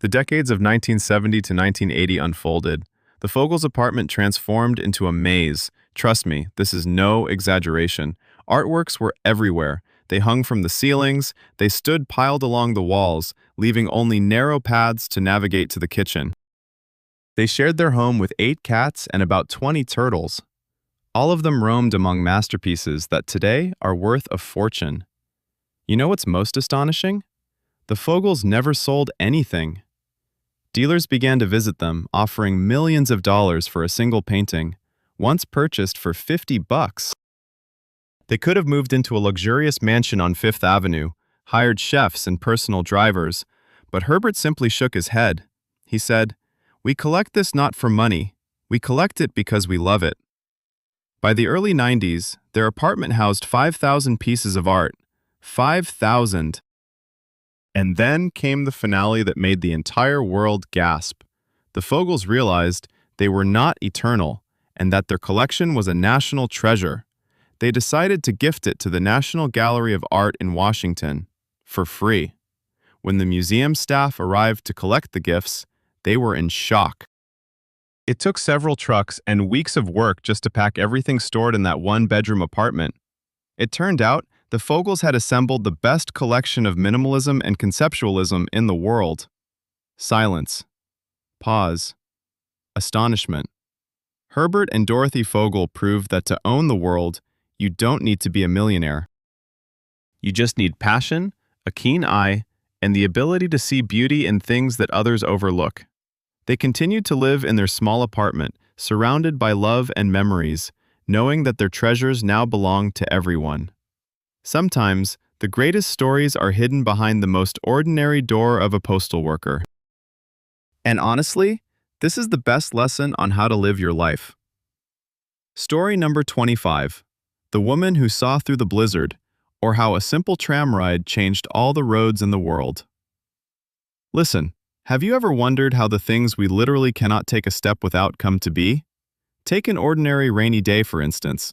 The decades of 1970 to 1980 unfolded. The Vogels' apartment transformed into a maze. Trust me, this is no exaggeration. Artworks were everywhere. They hung from the ceilings, they stood piled along the walls, leaving only narrow paths to navigate to the kitchen. They shared their home with 8 cats and about 20 turtles. All of them roamed among masterpieces that today are worth a fortune. You know what's most astonishing? The Vogels never sold anything. Dealers began to visit them, offering millions of dollars for a single painting, once purchased for $50. They could have moved into a luxurious mansion on Fifth Avenue, hired chefs and personal drivers, but Herbert simply shook his head. He said, "We collect this not for money. We collect it because we love it." By the early 90s, their apartment housed 5,000 pieces of art. 5,000! And then came the finale that made the entire world gasp. The Vogels realized they were not eternal and that their collection was a national treasure. They decided to gift it to the National Gallery of Art in Washington, for free. When the museum staff arrived to collect the gifts, they were in shock. It took several trucks and weeks of work just to pack everything stored in that one-bedroom apartment. It turned out the Vogels had assembled the best collection of minimalism and conceptualism in the world. Silence. Pause. Astonishment. Herbert and Dorothy Vogel proved that to own the world, you don't need to be a millionaire. You just need passion, a keen eye, and the ability to see beauty in things that others overlook. They continued to live in their small apartment, surrounded by love and memories, knowing that their treasures now belong to everyone. Sometimes, the greatest stories are hidden behind the most ordinary door of a postal worker. And honestly, this is the best lesson on how to live your life. Story number 25. The Woman Who Saw Through the Blizzard, or How a Simple Tram Ride Changed All the Roads in the World. Listen, have you ever wondered how the things we literally cannot take a step without come to be? Take an ordinary rainy day, for instance.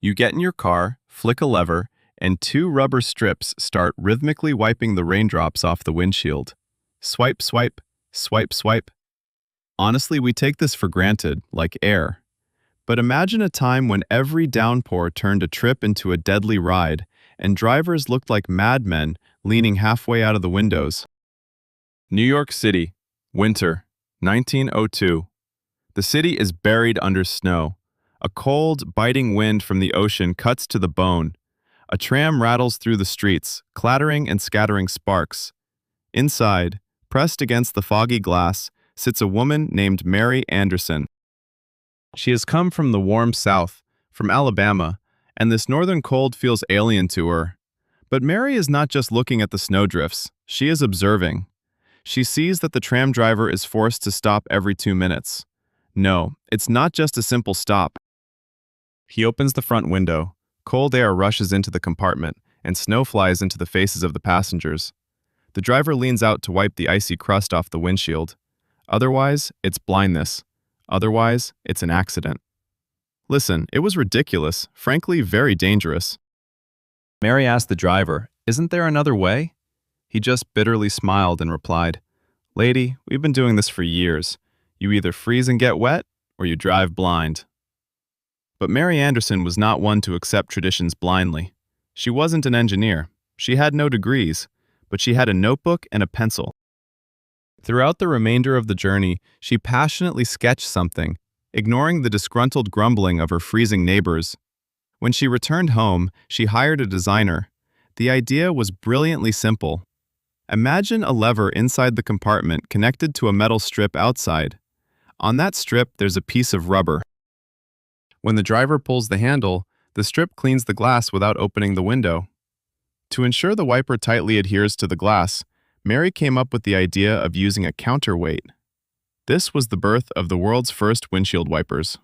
You get in your car, flick a lever, and 2 rubber strips start rhythmically wiping the raindrops off the windshield. Swipe, swipe, swipe, swipe. Honestly, we take this for granted, like air. But imagine a time when every downpour turned a trip into a deadly ride, and drivers looked like madmen leaning halfway out of the windows. New York City, winter, 1902. The city is buried under snow. A cold, biting wind from the ocean cuts to the bone. A tram rattles through the streets, clattering and scattering sparks. Inside, pressed against the foggy glass, sits a woman named Mary Anderson. She has come from the warm South, from Alabama, and this northern cold feels alien to her. But Mary is not just looking at the snowdrifts, she is observing. She sees that the tram driver is forced to stop every 2 minutes. No, it's not just a simple stop. He opens the front window. Cold air rushes into the compartment, and snow flies into the faces of the passengers. The driver leans out to wipe the icy crust off the windshield. Otherwise, it's blindness. Otherwise, it's an accident. Listen, it was ridiculous, frankly very dangerous. Mary asked the driver, "Isn't there another way?" He just bitterly smiled and replied, "Lady, we've been doing this for years. You either freeze and get wet, or you drive blind." But Mary Anderson was not one to accept traditions blindly. She wasn't an engineer. She had no degrees, but she had a notebook and a pencil. Throughout the remainder of the journey, she passionately sketched something, ignoring the disgruntled grumbling of her freezing neighbors. When she returned home, she hired a designer. The idea was brilliantly simple. Imagine a lever inside the compartment connected to a metal strip outside. On that strip, there's a piece of rubber. When the driver pulls the handle, the strip cleans the glass without opening the window. To ensure the wiper tightly adheres to the glass, Mary came up with the idea of using a counterweight. This was the birth of the world's first windshield wipers.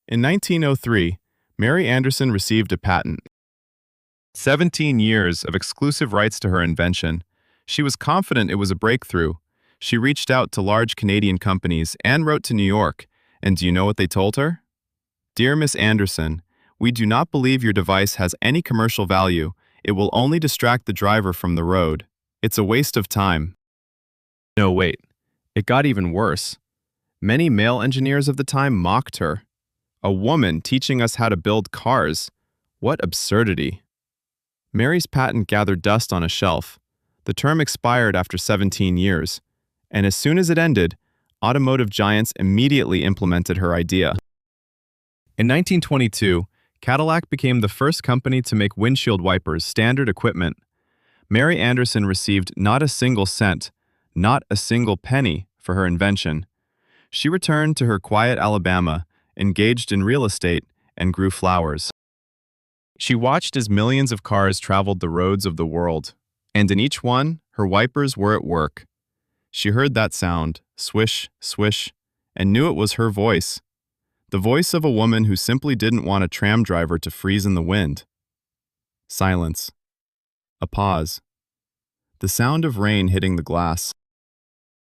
In 1903, Mary Anderson received a patent. 17 years of exclusive rights to her invention. She was confident it was a breakthrough. She reached out to large Canadian companies and wrote to New York, and do you know what they told her? "Dear Miss Anderson, we do not believe your device has any commercial value. It will only distract the driver from the road. It's a waste of time." No, wait. It got even worse. Many male engineers of the time mocked her. A woman teaching us how to build cars. What absurdity. Mary's patent gathered dust on a shelf. The term expired after 17 years, and as soon as it ended, automotive giants immediately implemented her idea. In 1922, Cadillac became the first company to make windshield wipers standard equipment. Mary Anderson received not a single cent, not a single penny for her invention. She returned to her quiet Alabama, engaged in real estate, and grew flowers. She watched as millions of cars traveled the roads of the world, and in each one, her wipers were at work. She heard that sound, swish, swish, and knew it was her voice. The voice of a woman who simply didn't want a tram driver to freeze in the wind. Silence. A pause. The sound of rain hitting the glass.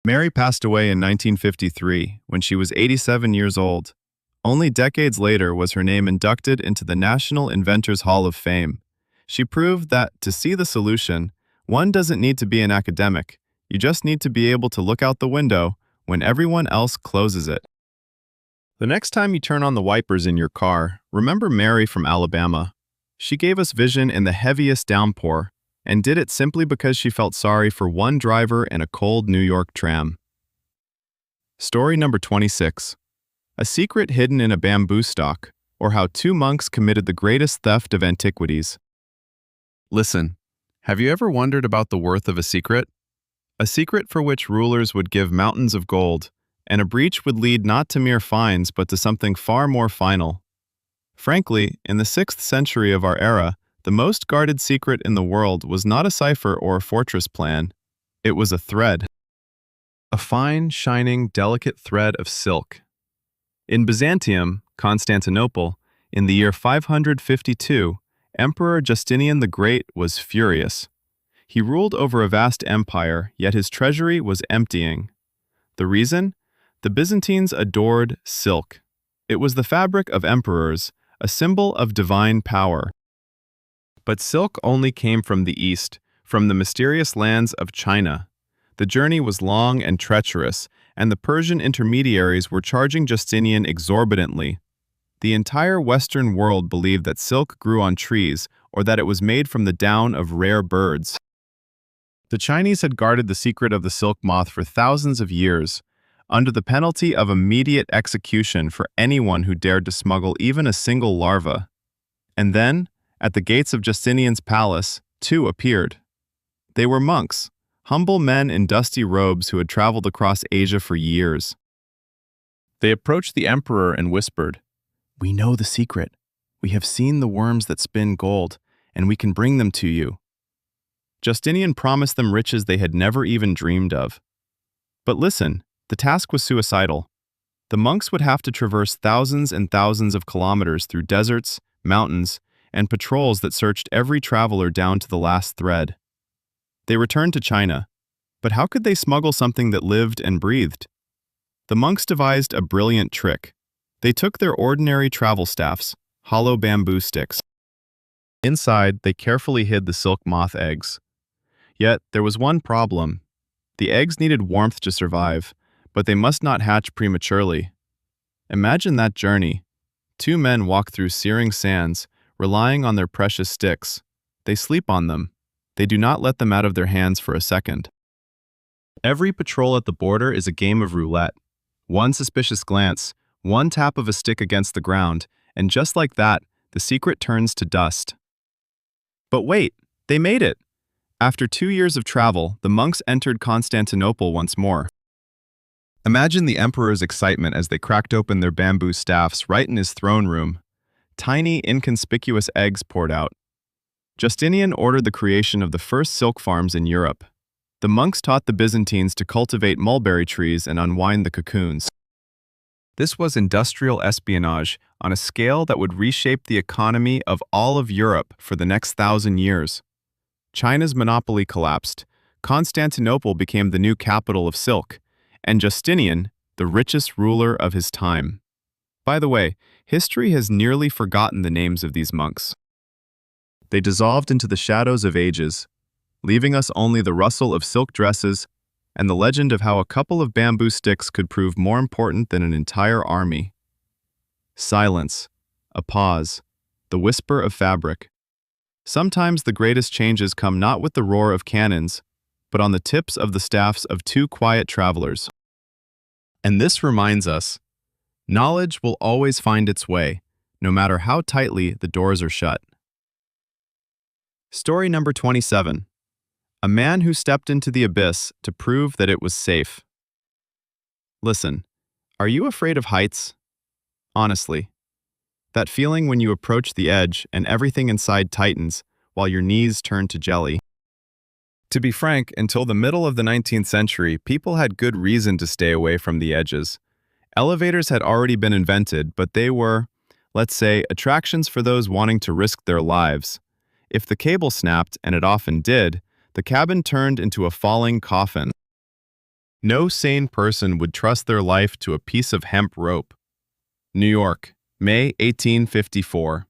Mary passed away in 1953 when she was 87 years old. Only decades later was her name inducted into the National Inventors Hall of Fame. She proved that, to see the solution, one doesn't need to be an academic. You just need to be able to look out the window when everyone else closes it. The next time you turn on the wipers in your car, remember Mary from Alabama. She gave us vision in the heaviest downpour, and did it simply because she felt sorry for one driver in a cold New York tram. Story number 26. A secret hidden in a bamboo stalk, or how two monks committed the greatest theft of antiquities. Listen, have you ever wondered about the worth of a secret? A secret for which rulers would give mountains of gold, and a breach would lead not to mere fines but to something far more final. Frankly, in the 6th century of our era, the most guarded secret in the world was not a cipher or a fortress plan. It was a thread. A fine, shining, delicate thread of silk. In Byzantium, Constantinople, in the year 552, Emperor Justinian the Great was furious. He ruled over a vast empire, yet his treasury was emptying. The reason? The Byzantines adored silk. It was the fabric of emperors, a symbol of divine power. But silk only came from the east, from the mysterious lands of China. The journey was long and treacherous, and the Persian intermediaries were charging Justinian exorbitantly. The entire Western world believed that silk grew on trees or that it was made from the down of rare birds. The Chinese had guarded the secret of the silk moth for thousands of years, under the penalty of immediate execution for anyone who dared to smuggle even a single larva. And then, at the gates of Justinian's palace, two appeared. They were monks, humble men in dusty robes who had traveled across Asia for years. They approached the emperor and whispered, "We know the secret. We have seen the worms that spin gold, and we can bring them to you." Justinian promised them riches they had never even dreamed of. But listen, the task was suicidal. The monks would have to traverse thousands and thousands of kilometers through deserts, mountains, and patrols that searched every traveler down to the last thread. They returned to China. But how could they smuggle something that lived and breathed? The monks devised a brilliant trick. They took their ordinary travel staffs, hollow bamboo sticks. Inside, they carefully hid the silk moth eggs. Yet, there was one problem. The eggs needed warmth to survive, but they must not hatch prematurely. Imagine that journey. Two men walk through searing sands, relying on their precious sticks. They sleep on them. They do not let them out of their hands for a second. Every patrol at the border is a game of roulette. One suspicious glance, one tap of a stick against the ground, and just like that, the secret turns to dust. But wait, they made it! After 2 years of travel, the monks entered Constantinople once more. Imagine the emperor's excitement as they cracked open their bamboo staffs right in his throne room. Tiny, inconspicuous eggs poured out. Justinian ordered the creation of the first silk farms in Europe. The monks taught the Byzantines to cultivate mulberry trees and unwind the cocoons. This was industrial espionage on a scale that would reshape the economy of all of Europe for the next 1,000 years. China's monopoly collapsed, Constantinople became the new capital of silk, and Justinian, the richest ruler of his time. By the way, history has nearly forgotten the names of these monks. They dissolved into the shadows of ages, leaving us only the rustle of silk dresses and the legend of how a couple of bamboo sticks could prove more important than an entire army. Silence, a pause, the whisper of fabric. Sometimes the greatest changes come not with the roar of cannons, but on the tips of the staffs of two quiet travelers. And this reminds us, knowledge will always find its way, no matter how tightly the doors are shut. Story number 27. A man who stepped into the abyss to prove that it was safe. Listen, are you afraid of heights? Honestly. That feeling when you approach the edge and everything inside tightens while your knees turn to jelly. To be frank, until the middle of the 19th century, people had good reason to stay away from the edges. Elevators had already been invented, but they were, let's say, attractions for those wanting to risk their lives. If the cable snapped, and it often did, the cabin turned into a falling coffin. No sane person would trust their life to a piece of hemp rope. New York, May 1854.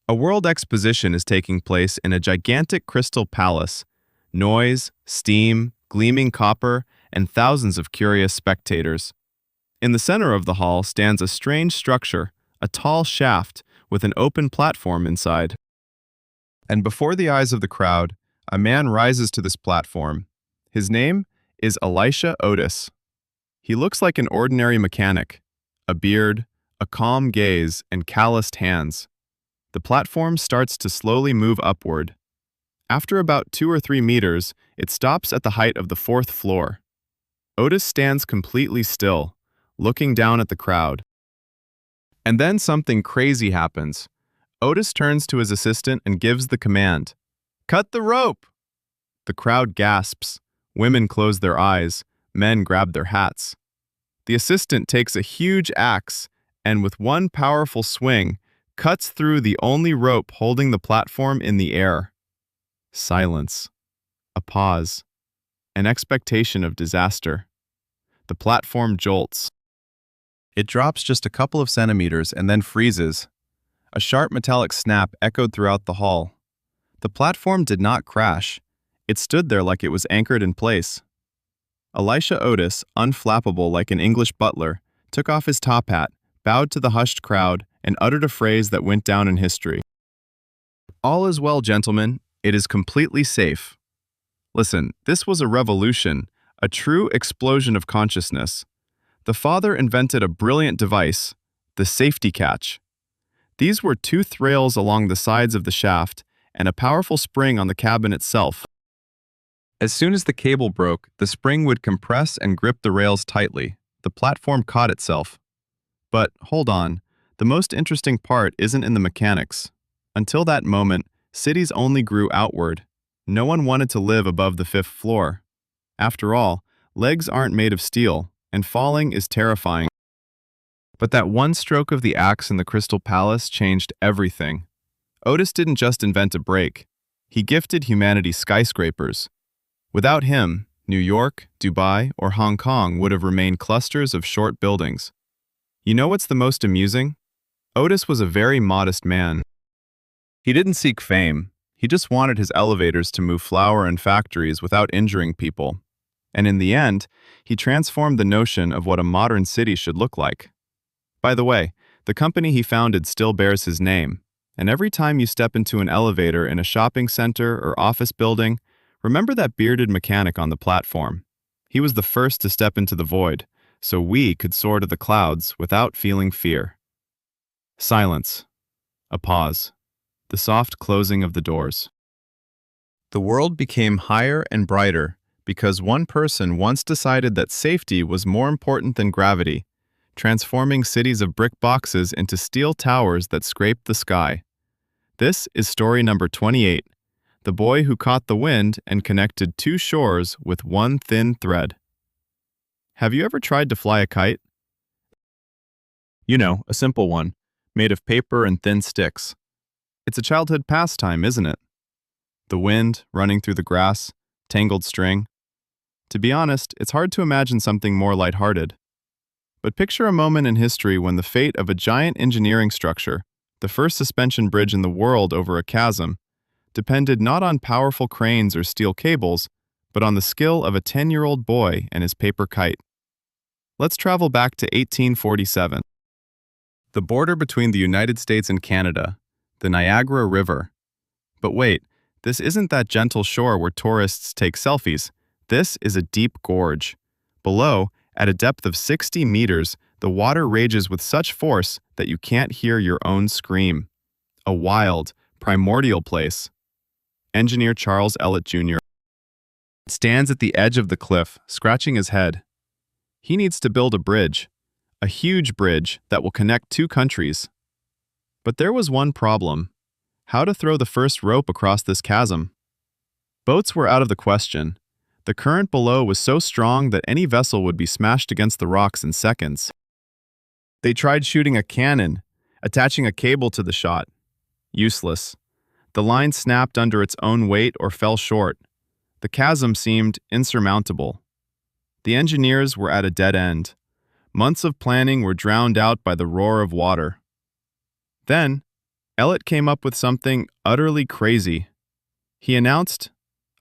A world exposition is taking place in a gigantic crystal palace. Noise, steam, gleaming copper, and thousands of curious spectators. In the center of the hall stands a strange structure, a tall shaft with an open platform inside. And before the eyes of the crowd, a man rises to this platform. His name is Elisha Otis. He looks like an ordinary mechanic, a beard, a calm gaze, and calloused hands. The platform starts to slowly move upward. After about 2 or 3 meters, it stops at the height of the 4th floor. Otis stands completely still, looking down at the crowd. And then something crazy happens. Otis turns to his assistant and gives the command, "Cut the rope!" The crowd gasps. Women close their eyes. Men grab their hats. The assistant takes a huge axe and with one powerful swing, cuts through the only rope holding the platform in the air. Silence. A pause. An expectation of disaster. The platform jolts. It drops just a couple of centimeters and then freezes. A sharp metallic snap echoed throughout the hall. The platform did not crash. It stood there like it was anchored in place. Elisha Otis, unflappable like an English butler, took off his top hat, bowed to the hushed crowd, and uttered a phrase that went down in history. "All is well, gentlemen. It is completely safe." Listen, this was a revolution, a true explosion of consciousness. The father invented a brilliant device, the safety catch. These were 2 rails along the sides of the shaft and a powerful spring on the cabin itself. As soon as the cable broke, the spring would compress and grip the rails tightly. The platform caught itself. But hold on, the most interesting part isn't in the mechanics. Until that moment, cities only grew outward. No one wanted to live above the 5th floor. After all, legs aren't made of steel, and falling is terrifying. But that one stroke of the axe in the Crystal Palace changed everything. Otis didn't just invent a brake. He gifted humanity skyscrapers. Without him, New York, Dubai, or Hong Kong would have remained clusters of short buildings. You know what's the most amusing? Otis was a very modest man. He didn't seek fame. He just wanted his elevators to move flour and factories without injuring people. And in the end, he transformed the notion of what a modern city should look like. By the way, the company he founded still bears his name, and every time you step into an elevator in a shopping center or office building, remember that bearded mechanic on the platform. He was the first to step into the void, so we could soar to the clouds without feeling fear. Silence. A pause. The soft closing of the doors. The world became higher and brighter because one person once decided that safety was more important than gravity, transforming cities of brick boxes into steel towers that scraped the sky. This is story number 28, the boy who caught the wind and connected two shores with one thin thread. Have you ever tried to fly a kite? You know, a simple one, made of paper and thin sticks. It's a childhood pastime, isn't it? The wind running through the grass, tangled string. To be honest, it's hard to imagine something more lighthearted. But picture a moment in history when the fate of a giant engineering structure, the first suspension bridge in the world over a chasm, depended not on powerful cranes or steel cables, but on the skill of a 10-year-old boy and his paper kite. Let's travel back to 1847. The border between the United States and Canada, the Niagara River. But wait, this isn't that gentle shore where tourists take selfies. This is a deep gorge. Below, at a depth of 60 meters, the water rages with such force that you can't hear your own scream. A wild, primordial place. Engineer Charles Elliott Jr. stands at the edge of the cliff, scratching his head. He needs to build a huge bridge that will connect two countries. But there was one problem: how to throw the first rope across this chasm. Boats were out of the question. The current below was so strong that any vessel would be smashed against the rocks in seconds. They tried shooting a cannon, attaching a cable to the shot. Useless. The line snapped under its own weight or fell short. The chasm seemed insurmountable. The engineers were at a dead end. Months of planning were drowned out by the roar of water. Then, Elliott came up with something utterly crazy. He announced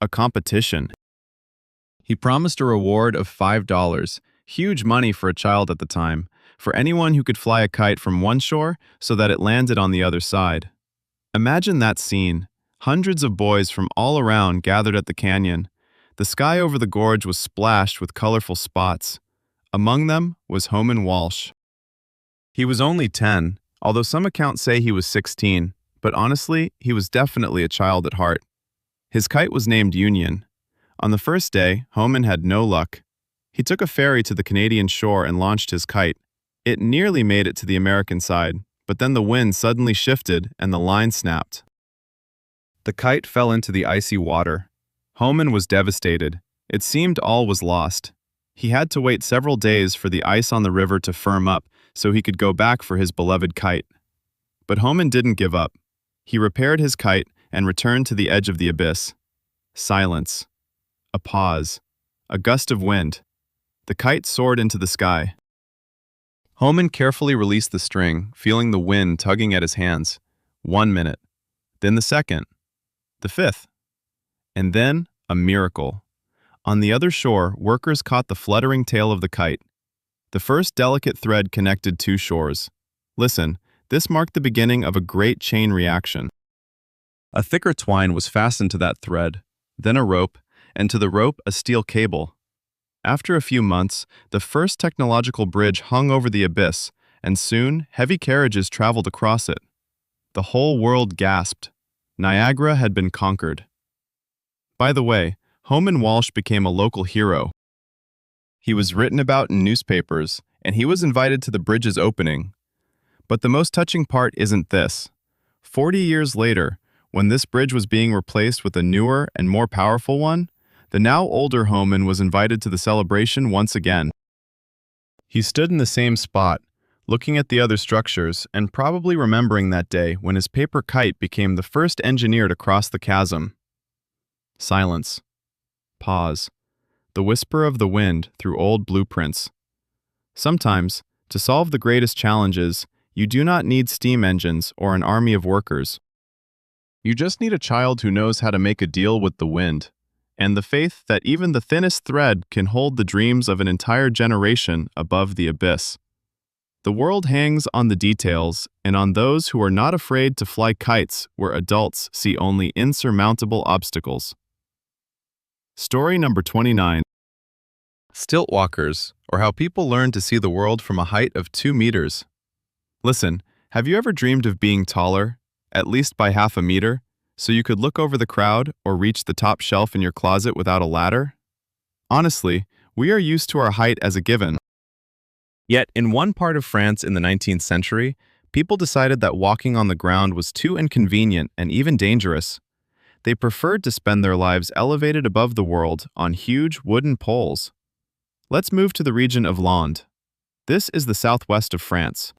a competition. He promised a reward of $5, huge money for a child at the time, for anyone who could fly a kite from one shore so that it landed on the other side. Imagine that scene. Hundreds of boys from all around gathered at the canyon. The sky over the gorge was splashed with colorful spots. Among them was Homan Walsh. He was only 10, although some accounts say he was 16, but honestly, he was definitely a child at heart. His kite was named Union. On the first day, Homan had no luck. He took a ferry to the Canadian shore and launched his kite. It nearly made it to the American side, but then the wind suddenly shifted and the line snapped. The kite fell into the icy water. Homan was devastated. It seemed all was lost. He had to wait several days for the ice on the river to firm up so he could go back for his beloved kite. But Homan didn't give up. He repaired his kite and returned to the edge of the abyss. Silence. A pause. A gust of wind. The kite soared into the sky. Homan carefully released the string, feeling the wind tugging at his hands. 1 minute. Then the second. The fifth. And then a miracle. On the other shore, workers caught the fluttering tail of the kite. The first delicate thread connected two shores. Listen, this marked the beginning of a great chain reaction. A thicker twine was fastened to that thread, then a rope, and to the rope a steel cable. After a few months, the first technological bridge hung over the abyss, and soon heavy carriages traveled across it. The whole world gasped. Niagara had been conquered. By the way, Homan Walsh became a local hero. He was written about in newspapers, and he was invited to the bridge's opening. But the most touching part isn't this. 40 years later, when this bridge was being replaced with a newer and more powerful one, the now older Homan was invited to the celebration once again. He stood in the same spot, looking at the other structures and probably remembering that day when his paper kite became the first engineer to cross the chasm. Silence. Pause. The whisper of the wind through old blueprints. Sometimes, to solve the greatest challenges, you do not need steam engines or an army of workers. You just need a child who knows how to make a deal with the wind, and the faith that even the thinnest thread can hold the dreams of an entire generation above the abyss. The world hangs on the details and on those who are not afraid to fly kites where adults see only insurmountable obstacles. Story number 29. Stilt walkers, or how people learn to see the world from a height of 2 meters. Listen, have you ever dreamed of being taller, at least by half a meter, so you could look over the crowd or reach the top shelf in your closet without a ladder? Honestly, we are used to our height as a given. Yet, in one part of France in the 19th century, people decided that walking on the ground was too inconvenient and even dangerous. They preferred to spend their lives elevated above the world on huge wooden poles. Let's move to the region of Landes. This is the southwest of France.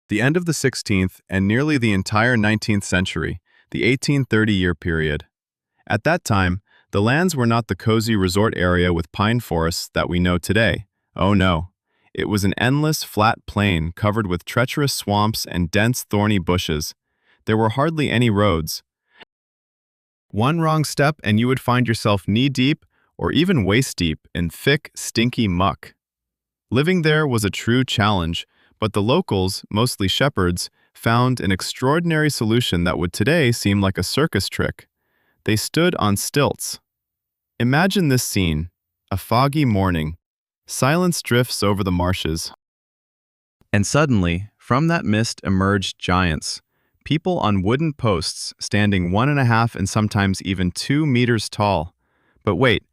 The end of the 16th and nearly the entire 19th century, the 1830-year period. At that time, the lands were not the cozy resort area with pine forests that we know today. Oh no. It was an endless, flat plain covered with treacherous swamps and dense, thorny bushes. There were hardly any roads. One wrong step and you would find yourself knee-deep or even waist-deep in thick, stinky muck. Living there was a true challenge, but the locals, mostly shepherds, found an extraordinary solution that would today seem like a circus trick. They stood on stilts. Imagine this scene: a foggy morning. Silence drifts over the marshes. And suddenly, from that mist emerged giants, people on wooden posts standing 1.5 and sometimes even 2 meters tall. But wait,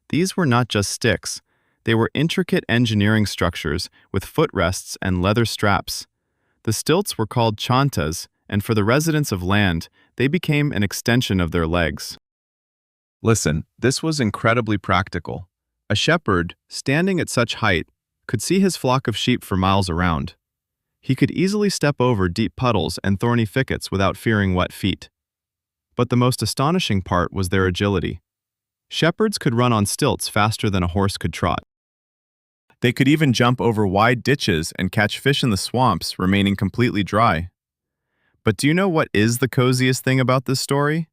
these were not just sticks. They were intricate engineering structures with footrests and leather straps. The stilts were called chantas, and for the residents of land, they became an extension of their legs. Listen, this was incredibly practical. A shepherd, standing at such height, could see his flock of sheep for miles around. He could easily step over deep puddles and thorny thickets without fearing wet feet. But the most astonishing part was their agility. Shepherds could run on stilts faster than a horse could trot. They could even jump over wide ditches and catch fish in the swamps, remaining completely dry. But do you know what is the coziest thing about this story?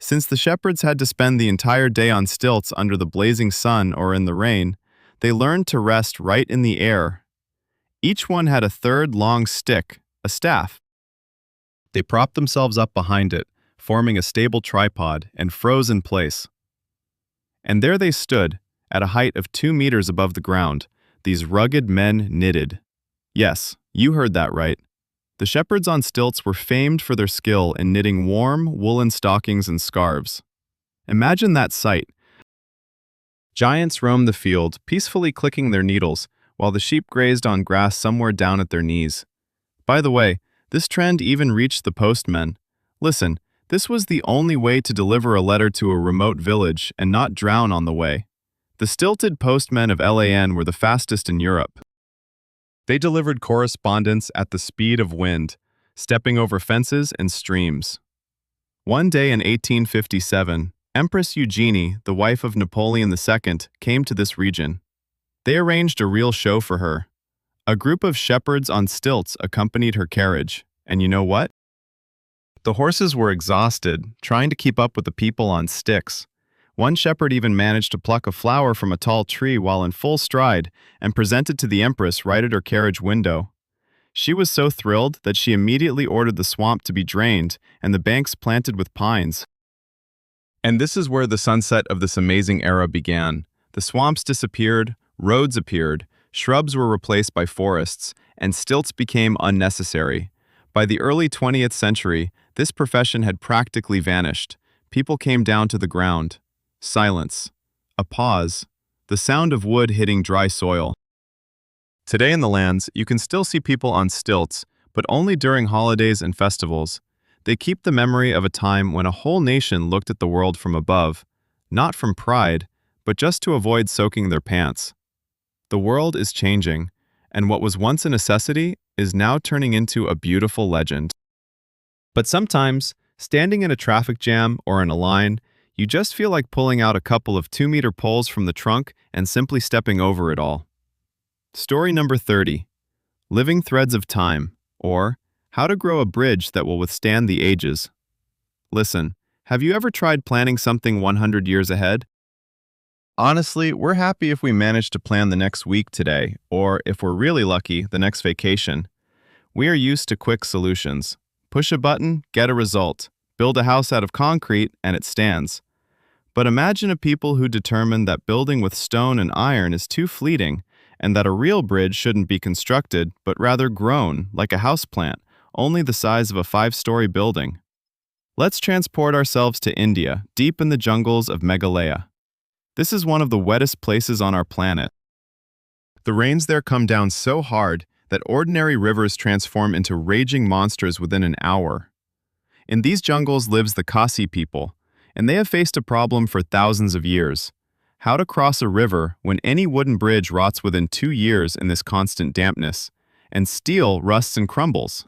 Since the shepherds had to spend the entire day on stilts under the blazing sun or in the rain, they learned to rest right in the air. Each one had a third long stick, a staff. They propped themselves up behind it, forming a stable tripod, and froze in place. And there they stood, at a height of 2 meters above the ground, these rugged men knitted. Yes, you heard that right. The shepherds on stilts were famed for their skill in knitting warm, woolen stockings and scarves. Imagine that sight. Giants roamed the field, peacefully clicking their needles, while the sheep grazed on grass somewhere down at their knees. By the way, this trend even reached the postmen. Listen, this was the only way to deliver a letter to a remote village and not drown on the way. The stilted postmen of LAN were the fastest in Europe. They delivered correspondence at the speed of wind, stepping over fences and streams. One day in 1857, Empress Eugenie, the wife of Napoleon II, came to this region. They arranged a real show for her. A group of shepherds on stilts accompanied her carriage, and you know what? The horses were exhausted, trying to keep up with the people on sticks. One shepherd even managed to pluck a flower from a tall tree while in full stride and present it to the Empress right at her carriage window. She was so thrilled that she immediately ordered the swamp to be drained and the banks planted with pines. And this is where the sunset of this amazing era began. The swamps disappeared, roads appeared, shrubs were replaced by forests, and stilts became unnecessary. By the early 20th century, this profession had practically vanished. People came down to the ground. Silence. A pause. The sound of wood hitting dry soil. Today in the lands, you can still see people on stilts, but only during holidays and festivals. They keep the memory of a time when a whole nation looked at the world from above, not from pride, but just to avoid soaking their pants. The world is changing, and what was once a necessity is now turning into a beautiful legend. But sometimes, standing in a traffic jam or in a line, you just feel like pulling out a couple of 2-meter poles from the trunk and simply stepping over it all. Story number 30. Living Threads of Time, or How to Grow a Bridge That Will Withstand the Ages. Listen, have you ever tried planning something 100 years ahead? Honestly, we're happy if we manage to plan the next week today, or if we're really lucky, the next vacation. We are used to quick solutions. Push a button, get a result. Build a house out of concrete, and it stands. But imagine a people who determine that building with stone and iron is too fleeting, and that a real bridge shouldn't be constructed, but rather grown, like a houseplant, only the size of a 5-story building. Let's transport ourselves to India, deep in the jungles of Meghalaya. This is one of the wettest places on our planet. The rains there come down so hard that ordinary rivers transform into raging monsters within an hour. In these jungles lives the Khasi people, and they have faced a problem for thousands of years: how to cross a river when any wooden bridge rots within 2 years in this constant dampness, and steel rusts and crumbles.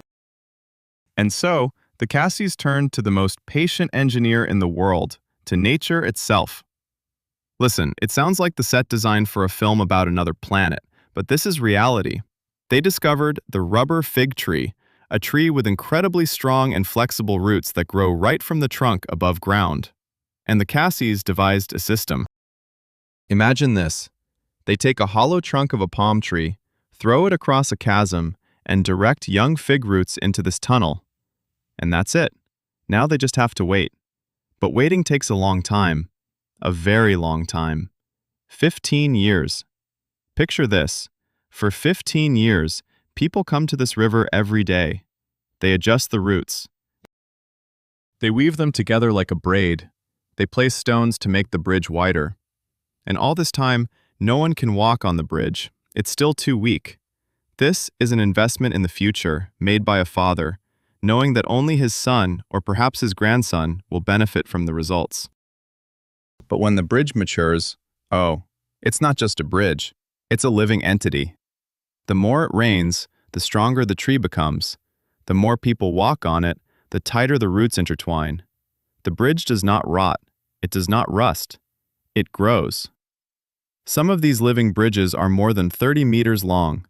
And so, the Khasis turned to the most patient engineer in the world, to nature itself. Listen, it sounds like the set design for a film about another planet, but this is reality. They discovered the rubber fig tree, a tree with incredibly strong and flexible roots that grow right from the trunk above ground. And the Khasis devised a system. Imagine this. They take a hollow trunk of a palm tree, throw it across a chasm, and direct young fig roots into this tunnel. And that's it. Now they just have to wait. But waiting takes a long time. A very long time. 15 years. Picture this. For 15 years, people come to this river every day. They adjust the roots. They weave them together like a braid. They place stones to make the bridge wider. And all this time, no one can walk on the bridge. It's still too weak. This is an investment in the future, made by a father, knowing that only his son, or perhaps his grandson, will benefit from the results. But when the bridge matures, it's not just a bridge. It's a living entity. The more it rains, the stronger the tree becomes. The more people walk on it, the tighter the roots intertwine. The bridge does not rot. It does not rust. It grows. Some of these living bridges are more than 30 meters long.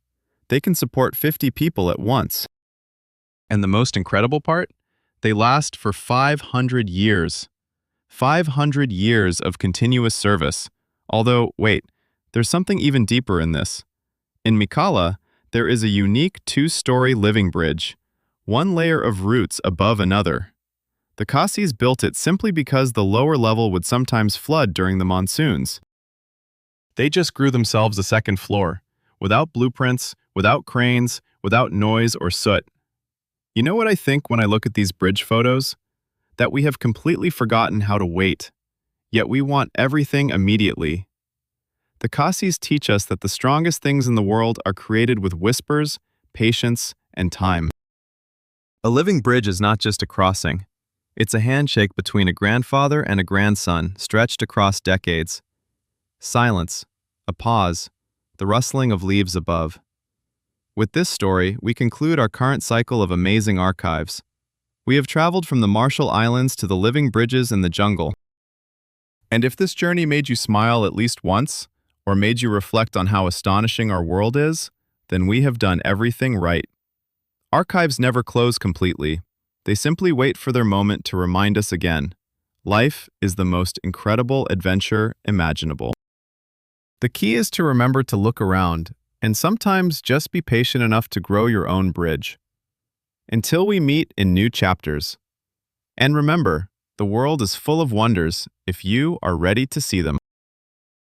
They can support 50 people at once. And the most incredible part? They last for 500 years. 500 years of continuous service. Although, wait, there's something even deeper in this. In Mikala, there is a unique 2-story living bridge, one layer of roots above another. The Khasis built it simply because the lower level would sometimes flood during the monsoons. They just grew themselves a second floor, without blueprints, without cranes, without noise or soot. You know what I think when I look at these bridge photos? That we have completely forgotten how to wait, yet we want everything immediately. The Khasis teach us that the strongest things in the world are created with whispers, patience, and time. A living bridge is not just a crossing. It's a handshake between a grandfather and a grandson stretched across decades. Silence, a pause, the rustling of leaves above. With this story, we conclude our current cycle of amazing archives. We have traveled from the Marshall Islands to the living bridges in the jungle. And if this journey made you smile at least once, or made you reflect on how astonishing our world is, then we have done everything right. Archives never close completely. They simply wait for their moment to remind us again. Life is the most incredible adventure imaginable. The key is to remember to look around, and sometimes just be patient enough to grow your own bridge. Until we meet in new chapters. And remember, the world is full of wonders if you are ready to see them.